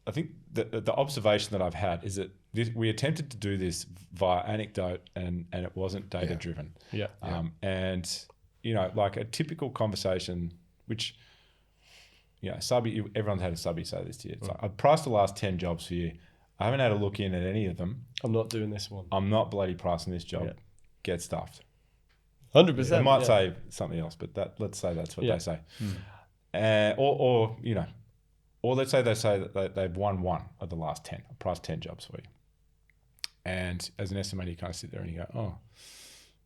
I think the observation that I've had is that we attempted to do this via anecdote and it wasn't data driven. Yeah. And like a typical conversation, which. Subby, everyone's had a subby say this to you. It's like, I've priced the last 10 jobs for you. I haven't had a look in at any of them. I'm not doing this one. I'm not bloody pricing this job. Yeah. Get stuffed. 100%. They might say something else, but let's say that's what they say. Or let's say they say that they've won one of the last 10. I priced 10 jobs for you. And as an estimator, you kind of sit there and you go, oh,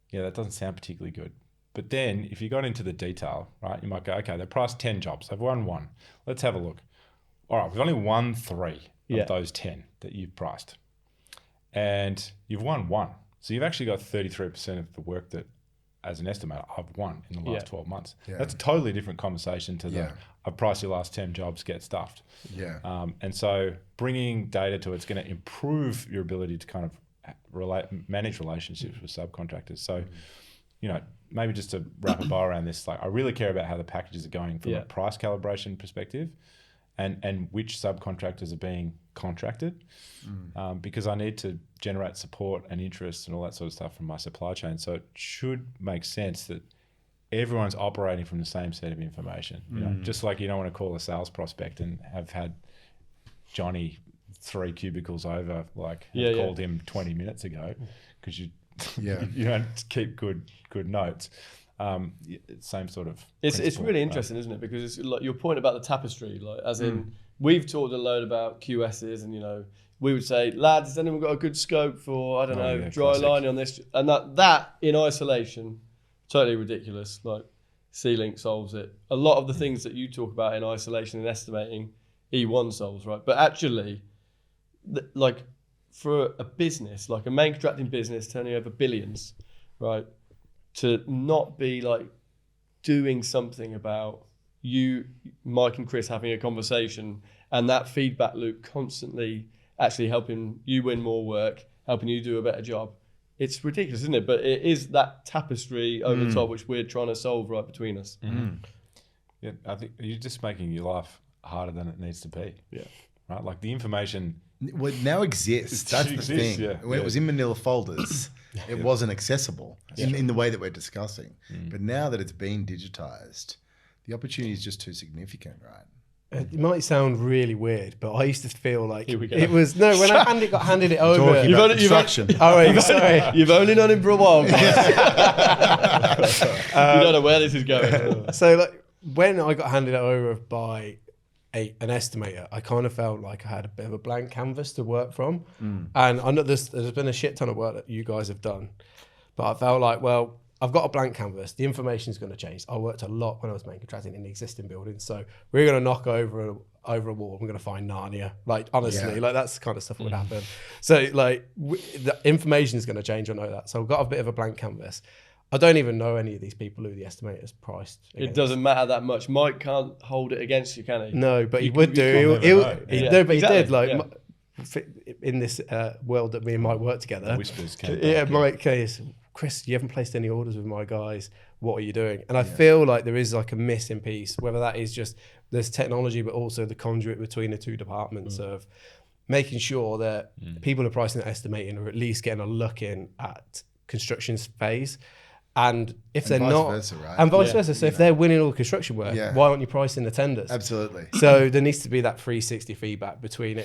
yeah, that doesn't sound particularly good. But then if you got into the detail, right, you might go, okay, they priced 10 jobs. They've won one. Let's have a look. All right, we've only won 3 of those 10 that you've priced. And you've won 1. So you've actually got 33% of the work that, as an estimator, I've won in the last 12 months. Yeah. That's a totally different conversation to I've priced your last 10 jobs, get stuffed. Yeah. And so bringing data to it's going to improve your ability to kind of manage relationships with subcontractors. So, maybe just to wrap a bow around this, like I really care about how the packages are going from a price calibration perspective and which subcontractors are being contracted because I need to generate support and interest and all that sort of stuff from my supply chain. So it should make sense that everyone's operating from the same set of information. Just like you don't want to call a sales prospect and have had Johnny 3 cubicles over, called him 20 minutes ago because you don't keep good notes. Same sort of. It's really interesting, isn't it? Because it's like your point about the tapestry, like as in we've talked a load about QSs, and we would say, lads, has anyone got a good scope for dry lining on this? And that in isolation, totally ridiculous. Like C-Link solves it. A lot of the things that you talk about in isolation and estimating, E1 solves, right? But actually, for a business, like a main contracting business turning over billions, right, to not be like doing something about you, Mike and Chris having a conversation and that feedback loop constantly actually helping you win more work, helping you do a better job. It's ridiculous, isn't it? But it is that tapestry over the top which we're trying to solve right between us. Yeah, I think you're just making your life harder than it needs to be. Yeah. Right? Like the information Well, it now exists. That's the exists, thing. yeah. When it was in manila folders, it wasn't accessible in the way that we're discussing. But now that it's been digitized, the opportunity is just too significant, right? It might sound really weird, but I used to feel like Here we go. it was when I got handed it over. Talking about construction. Oh, wait, sorry. You've only known him for a while, guys. You don't know where this is going. So like when I got handed it over by an estimator, I kind of felt like I had a bit of a blank canvas to work from. And I know there's been a shit ton of work that you guys have done, but I felt like, well, I've got a blank canvas. The information is going to change. I worked a lot when I was main contracting in the existing buildings. So we're going to knock over a wall. We're going to find Narnia. Like, honestly, like that's the kind of stuff that would happen. So like the information is going to change. I know that. So I've got a bit of a blank canvas. I don't even know any of these people who the estimators priced against. It doesn't matter that much. Mike can't hold it against you, can he? No, but he would do. He did. Like in this world that me and Mike work together. Whispers came Yeah, back, Mike case. Chris, you haven't placed any orders with my guys. What are you doing? And I feel like there is like a missing piece, whether that is just there's technology, but also the conduit between the two departments of making sure that people who are pricing and estimating are at least getting a look in at construction phase. And if they're not, versa, right? and vice versa. So if they're winning all the construction work, why aren't you pricing the tenders? Absolutely. So there needs to be that 360 feedback between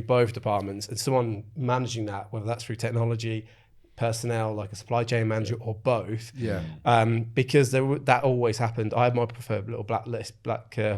both departments and someone managing that, whether that's through technology, personnel, like a supply chain manager, or both. Yeah. Because that always happened. I had my preferred little black book. And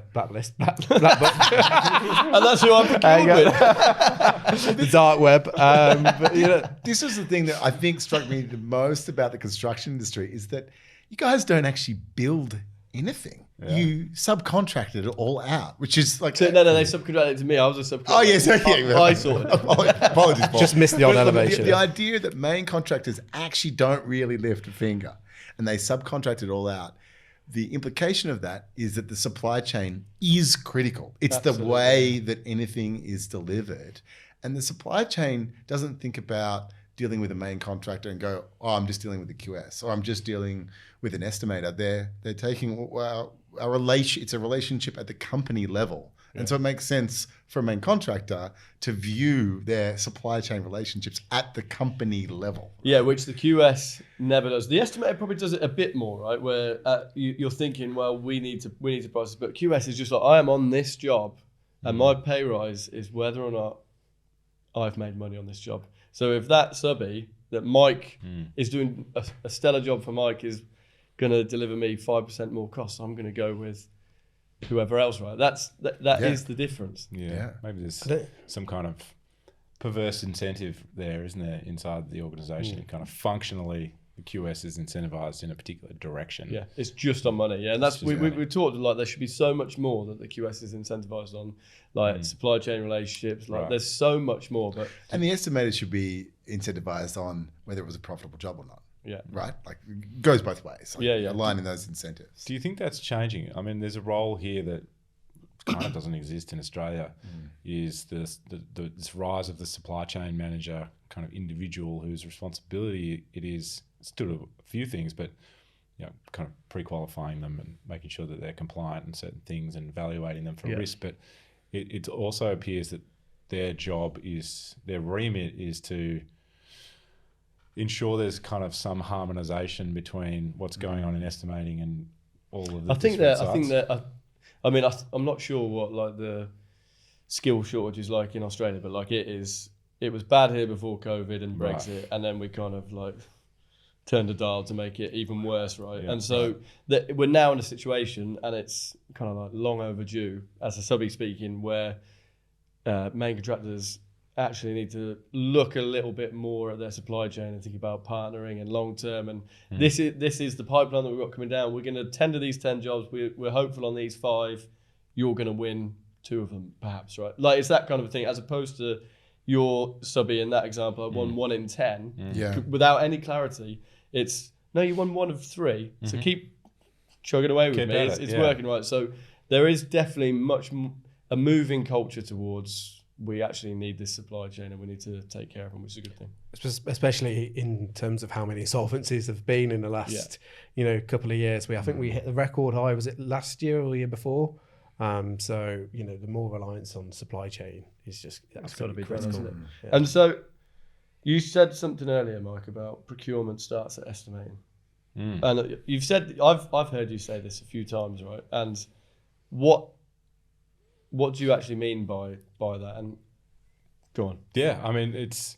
that's who I'm procured with. The dark web. But you know, This was the thing that I think struck me the most about the construction industry is that you guys don't actually build anything. Yeah. You subcontracted it all out, which is like... So, no, they subcontracted it to me. I was a subcontractor. Oh, yes. Okay. I sorted it. Apologies, Paul. just missed the old elevation. The idea that main contractors actually don't really lift a finger and they subcontract it all out, the implication of that is that the supply chain is critical. It's Absolutely. The way that anything is delivered. And the supply chain doesn't think about dealing with a main contractor and go, oh, I'm just dealing with the QS, or I'm just dealing with an estimator. They're taking a relation. It's a relationship at the company level, and so it makes sense for a main contractor to view their supply chain relationships at the company level. Yeah, which the QS never does. The estimator probably does it a bit more, right? Where you're thinking, well, we need to price this, but QS is just like, I am on this job, and my pay rise is whether or not I've made money on this job. So if that subby that Mike is doing a stellar job for Mike is going to deliver me 5% more costs, I'm going to go with whoever else, right? That is the difference. Yeah. Maybe there's some kind of perverse incentive there, isn't there, inside the organisation? Kind of functionally, the QS is incentivized in a particular direction. Yeah, it's just on money. Yeah, and that's we talked like there should be so much more that the QS is incentivized on, like supply chain relationships. Like there's so much more. And the estimator should be incentivized on whether it was a profitable job or not. Yeah. Right? Like it goes both ways. Like yeah. Aligning those incentives. Do you think that's changing? I mean, there's a role here that kind of doesn't exist in Australia, is this rise of the supply chain manager kind of individual whose responsibility it is still a few things, but kind of pre-qualifying them and making sure that they're compliant in certain things and evaluating them for risk. But it also appears that their remit is to ensure there's kind of some harmonization between what's going on in estimating and all of the I'm not sure what like the skill shortage is like in Australia, but like it was bad here before COVID and Brexit, and then we kind of like turned the dial to make it even worse, right? And so we're now in a situation, and it's kind of like long overdue, as a subby speaking, where main contractors actually need to look a little bit more at their supply chain and think about partnering and long term. And this is the pipeline that we've got coming down. We're going to tender these 10 jobs. We're hopeful on these 5. You're going to win 2 of them, perhaps, right? Like it's that kind of a thing, as opposed to your subby in that example. I won 1 in 10 without any clarity. It's no, you won 1 of 3. So keep chugging away with me. It's working, right? So there is definitely a moving culture towards we actually need this supply chain and we need to take care of them, which is a good thing. Especially in terms of how many insolvencies have been in the last couple of years. I think we hit the record high, was it last year or the year before? So, the more reliance on supply chain is just It's got to be done, critical. isn't it? Yeah. And so you said something earlier, Mike, about procurement starts at estimating. And you've said, I've heard you say this a few times, right? And what do you actually mean by that? And go on. Yeah, I mean, it's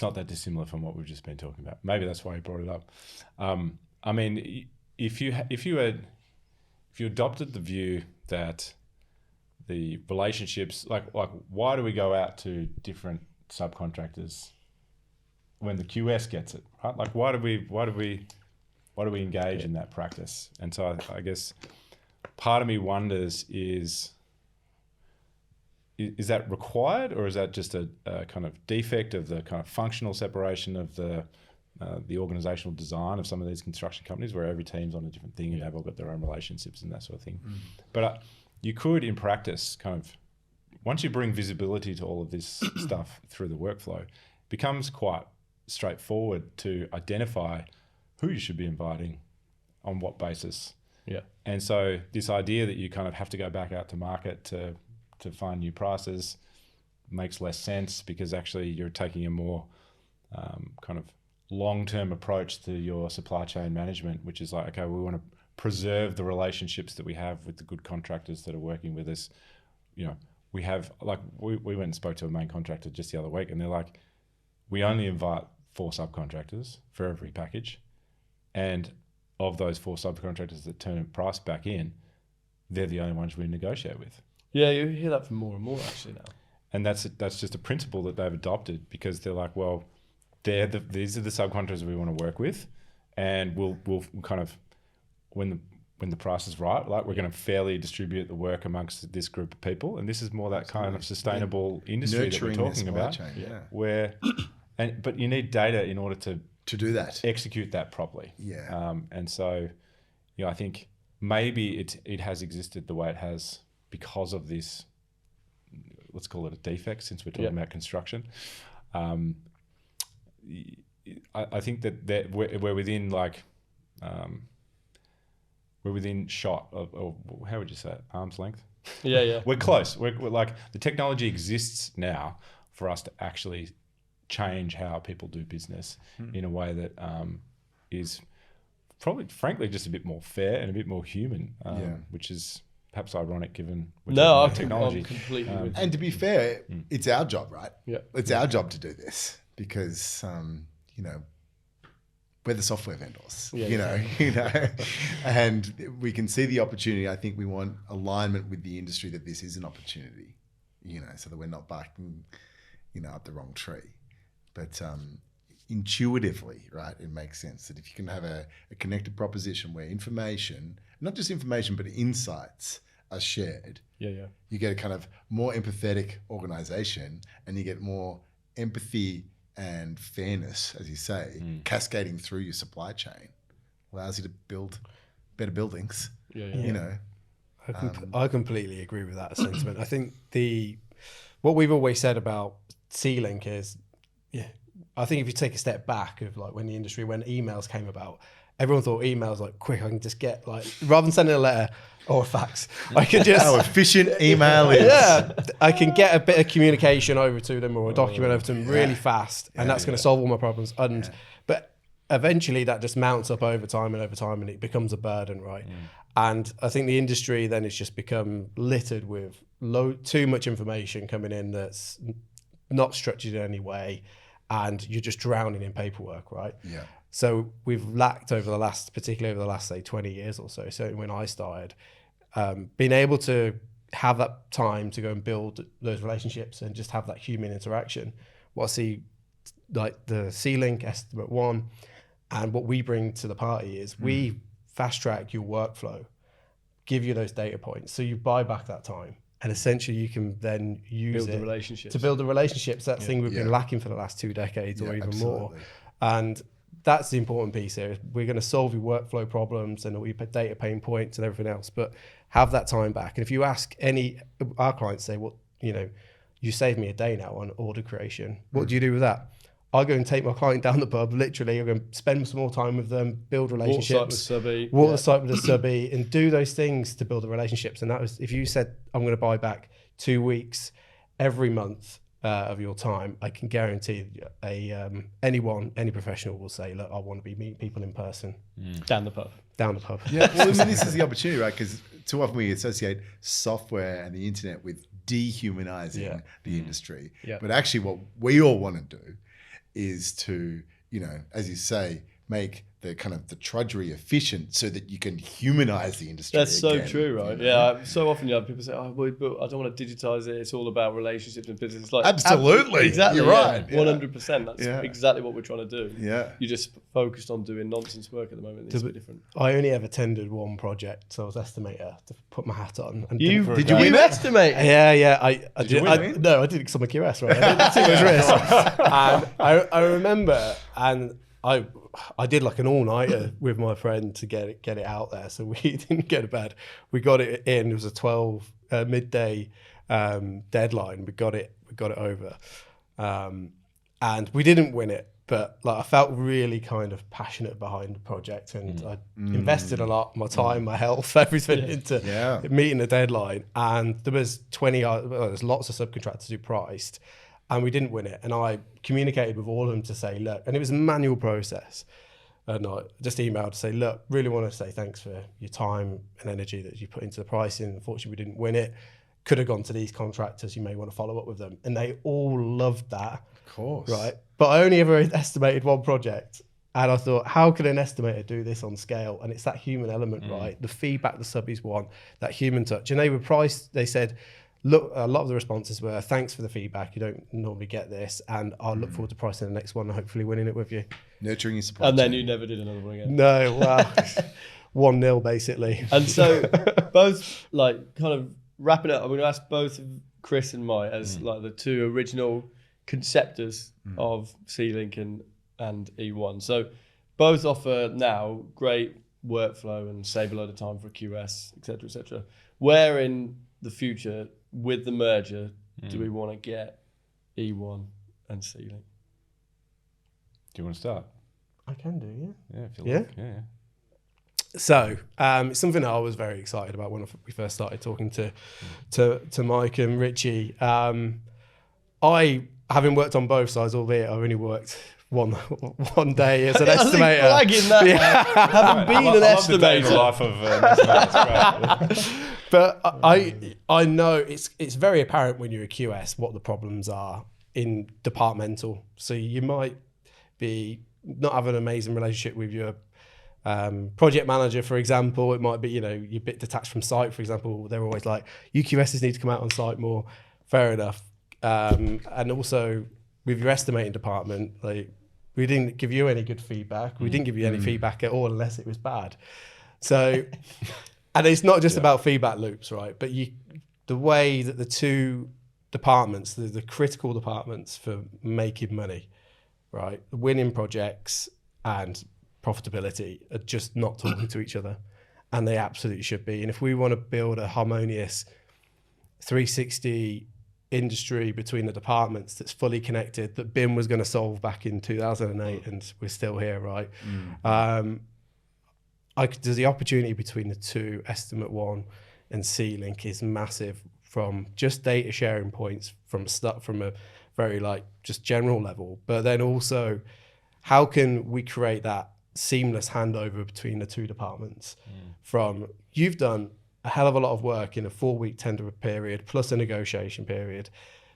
not that dissimilar from what we've just been talking about. Maybe that's why you brought it up. I mean, if you adopted the view that the relationships, like why do we go out to different subcontractors when the QS gets it, right? Like why do we engage in that practice? And so I guess part of me wonders is that required, or is that just a kind of defect of the kind of functional separation of the organizational design of some of these construction companies, where every team's on a different thing and they've all got their own relationships and that sort of thing. But you could, in practice, kind of, once you bring visibility to all of this stuff through the workflow, it becomes quite straightforward to identify who you should be inviting on what basis. Yeah. And so this idea that you kind of have to go back out to market to find new prices makes less sense, because actually you're taking a more kind of long-term approach to your supply chain management, which is like, okay, we want to preserve the relationships that we have with the good contractors that are working with us. We have, like, we went and spoke to a main contractor just the other week, and they're like, we only invite 4 subcontractors for every package. And of those 4 subcontractors that turn price back in, they're the only ones we negotiate with. Yeah, you hear that from more and more actually now. And that's just a principle that they've adopted, because they're like, well, these are the subcontractors we want to work with, and we'll kind of, when the price is right, like, we're going to fairly distribute the work amongst this group of people, and this is more that kind of sustainable industry that we're talking about. Chain, but you need data in order to do that, execute that properly. And so, I think maybe it has existed the way it has because of this, let's call it a defect, since we're talking about construction. I think that we're within, like, we're within shot of, or how would you say it, arm's length? Yeah. We're close. We're like, the technology exists now for us to actually change how people do business in a way that is probably, frankly, just a bit more fair and a bit more human, which is perhaps ironic given technology. I'm completely with you. And to be fair, it's our job, right? Yeah. It's our job to do this, because we're the software vendors, and we can see the opportunity. I think we want alignment with the industry that this is an opportunity, so that we're not barking, up the wrong tree. But intuitively, right, it makes sense that if you can have a connected proposition where information, not just information, but insights are shared, you get a kind of more empathetic organization, and you get more empathy and fairness, as you say, cascading through your supply chain, allows you to build better buildings. I completely agree with that sentiment. I think what we've always said about C-Link is, I think if you take a step back of, like, when emails came about, everyone thought emails, like, quick, I can just get, like, rather than sending a letter or a fax, I can just... How efficient email is. Yeah, I can get a bit of communication over to them, or a document over to them really fast, and that's going to solve all my problems. But eventually that just mounts up over time, and it becomes a burden, right? And I think the industry then has just become littered with too much information coming in that's not structured in any way, and you're just drowning in paperwork, right? Yeah. So we've lacked particularly over the last, say, 20 years or so, certainly when I started, being able to have that time to go and build those relationships and just have that human interaction. What I see, like the C-Link, EstimateOne, and what we bring to the party is we fast track your workflow, give you those data points, so you buy back that time. And essentially you can then use to build the relationships. That thing we've been lacking for the last 2 decades or even more. And that's the important piece here. We're going to solve your workflow problems and all your data pain points and everything else, but have that time back. And if you ask our clients, say, you saved me a day now on order creation. What do you do with that? I go and take my client down the pub, literally. I go and spend some more time with them, build relationships. Walk the site with the subby and do those things to build the relationships. And that was, if you said, I'm going to buy back 2 weeks every month of your time, I can guarantee any professional will say, look, I want to be meeting people in person. Down the pub. Yeah, well, I mean, this is the opportunity, right? Because too often we associate software and the internet with dehumanizing the industry. Yeah. But actually what we all want to do is to, as you say, make the kind of the trudgery efficient so that you can humanize the industry. That's so again, true, right? Yeah. So often you have people say, but I don't want to digitize it. It's all about relationships and business. It's like, absolutely. Exactly. You're right. 100%. That's exactly what we're trying to do. Yeah. You're just focused on doing nonsense work at the moment. It's a bit different. I only ever attended one project, so I was estimator to put my hat on. And Did you win estimate? Yeah. I did. you win? No, I did it because I'm a QS, right? I didn't take those risks. And I remember, and I did like an all-nighter with my friend to get it out there, so we didn't get to bed. We got it in. It was a 12 midday deadline. We got it over, and we didn't win it. But like I felt really kind of passionate behind the project, and I invested a lot, my time, my health, everything into meeting the deadline. And there was there's lots of subcontractors who priced. And we didn't win it. And I communicated with all of them to say, look, and it was a manual process. And I just emailed to say, look, really want to say thanks for your time and energy that you put into the pricing. Unfortunately, we didn't win it. Could have gone to these contractors. You may want to follow up with them. And they all loved that. Of course. Right. But I only ever estimated one project. And I thought, how can an estimator do this on scale? And it's that human element, right? The feedback the subbies want, that human touch. And they were priced, they said, look, a lot of the responses were, thanks for the feedback. You don't normally get this. And I'll look forward to pricing the next one and hopefully winning it with you. Nurturing your support. And then you never did another one again. No, well, 1-0 basically. And so both, like, kind of wrapping up, I'm going to ask both Chris and Mike as like the two original conceptors of C-Link and E1. So both offer now great workflow and save a load of time for QS, et cetera, et cetera. Where in the future, with the merger, do we want to get E1 and C-Link? Do you want to start? I can do, yeah. Yeah, if you like. Yeah. So it's something that I was very excited about when we first started talking to Mike and Ritchie. I, having worked on both sides, albeit I've only worked one day as an estimator. Flagging that, having been an estimator. Life of estimator. It's great. But I know it's very apparent when you're a QS what the problems are in departmental. So you might be not have an amazing relationship with your project manager, for example. It might be, you're a bit detached from site, for example. They're always like, you QSs need to come out on site more. Fair enough. And also with your estimating department, like, we didn't give you any good feedback. We didn't give you any feedback at all unless it was bad. So, and it's not just about feedback loops, right? But the way that the two departments, the critical departments for making money, right, winning projects and profitability, are just not talking to each other. And they absolutely should be. And if we want to build a harmonious 360 industry between the departments that's fully connected, that BIM was going to solve back in 2008, and we're still here, right? There's the opportunity between the two, EstimateOne and C-Link, is massive, from just data sharing points from a very just general level, but then also how can we create that seamless handover between the two departments? From, you've done a hell of a lot of work in a 4-week tender period plus a negotiation period.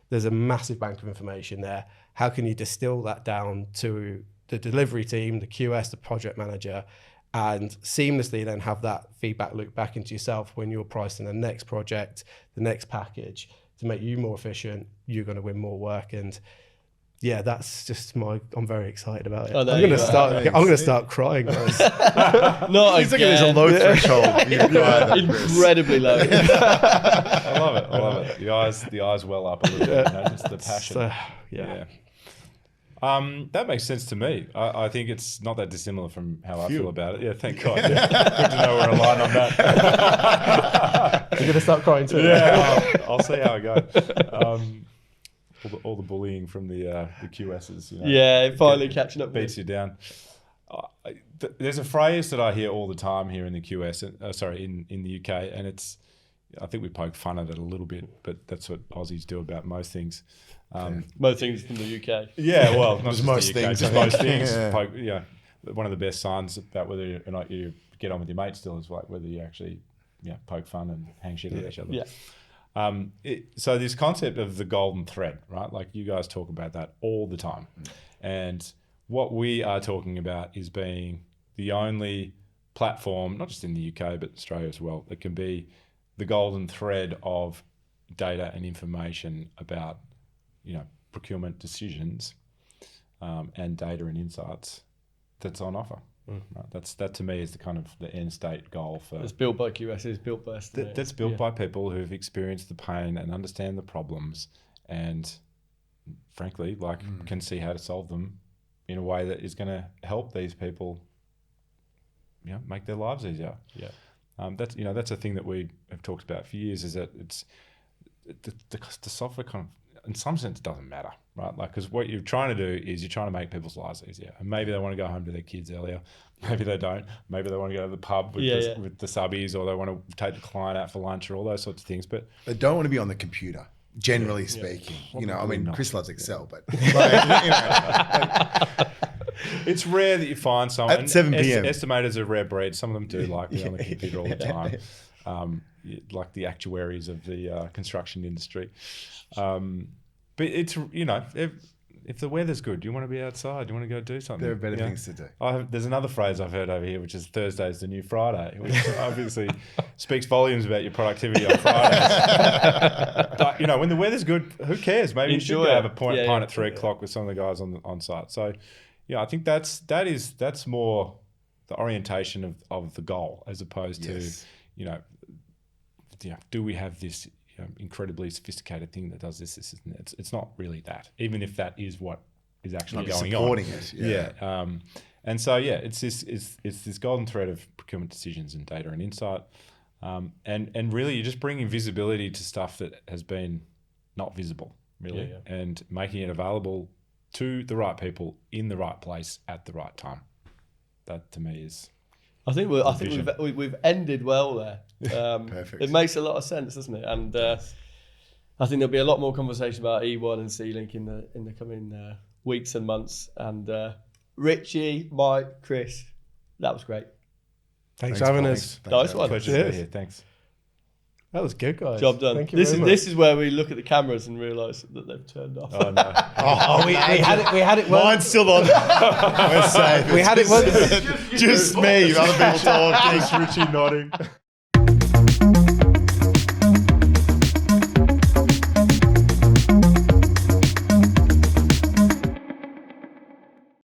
There's a massive bank of information there. How can you distill that down to the delivery team, the QS, the project manager, and seamlessly then have that feedback loop back into yourself when you're pricing the next project, the next package, to make you more efficient? You're going to win more work. And yeah, that's just I'm very excited about it. I'm going to start crying, guys. Not He's looking at a low threshold. Incredibly low. I love it. The eyes well up a little bit. Just the passion. So, yeah. That makes sense to me. I think it's not that dissimilar from how I feel about it. Yeah, thank God. Yeah. Good to know we're aligned on that. You're going to start crying too. Yeah, I'll see how it goes. all the bullying from the QSs. Finally catching up. Beats you down. There's a phrase that I hear all the time here in the QS, in the UK, and I think we poke fun at it a little bit, but that's what Aussies do about most things. Most things from the UK. Yeah, well, not just most the UK, things. just most things. Yeah. One of the best signs about whether or not you get on with your mates still is like whether you actually poke fun and hang shit at each other. Yeah. So this concept of the golden thread, right? Like you guys talk about that all the time. And what we are talking about is being the only platform, not just in the UK, but Australia as well, that can be the golden thread of data and information about, procurement decisions and data and insights that's on offer. Right? That to me is the kind of the end state goal for. It's built by QSs, built by estimators. That's built by people who've experienced the pain and understand the problems, and frankly, can see how to solve them in a way that is going to help these people, make their lives easier. Yeah. That's a thing that we have talked about for years. Is that it's the software kind of, in some sense, doesn't matter, right? Like, because what you're trying to do is you're trying to make people's lives easier. And maybe they want to go home to their kids earlier. Maybe they don't. Maybe they want to go to the pub with the subbies, or they want to take the client out for lunch, or all those sorts of things. But they don't want to be on the computer, generally speaking. Chris loves Excel, but it's rare that you find someone. At 7 p.m. Estimators are a rare breed. Some of them do like be on the computer all the time. Like the actuaries of the construction industry. But it's, if the weather's good, you want to be outside, you want to go do something. There are better things to do. There's another phrase I've heard over here, which is Thursday's the new Friday, which obviously speaks volumes about your productivity on Fridays. But, when the weather's good, who cares? Maybe you should go have a pint at 3 o'clock with some of the guys on site. So, I think that's more the orientation of the goal, as opposed to, do we have this incredibly sophisticated thing that does this? It's not really that, even if that is what is actually going supporting on. It. Yeah. And so it's this golden thread of procurement decisions and data and insight, and really you're just bringing visibility to stuff that has been not visible, really, and making it available to the right people in the right place at the right time. That to me is. I think we've ended well there. Perfect. It makes a lot of sense, doesn't it? And I think there'll be a lot more conversation about E1 and C-Link in the coming weeks and months. And Ritchie, Mike, Chris, that was great. Thanks for having us. Nice one. Pleasure to be here. Thanks. That was good, guys. Job done. Thank you very much. This is where we look at the cameras and realise that they've turned off. Oh no! We had it. Mine's still on. We're safe. We had it. Just me. Other people talking. Just Ritchie nodding.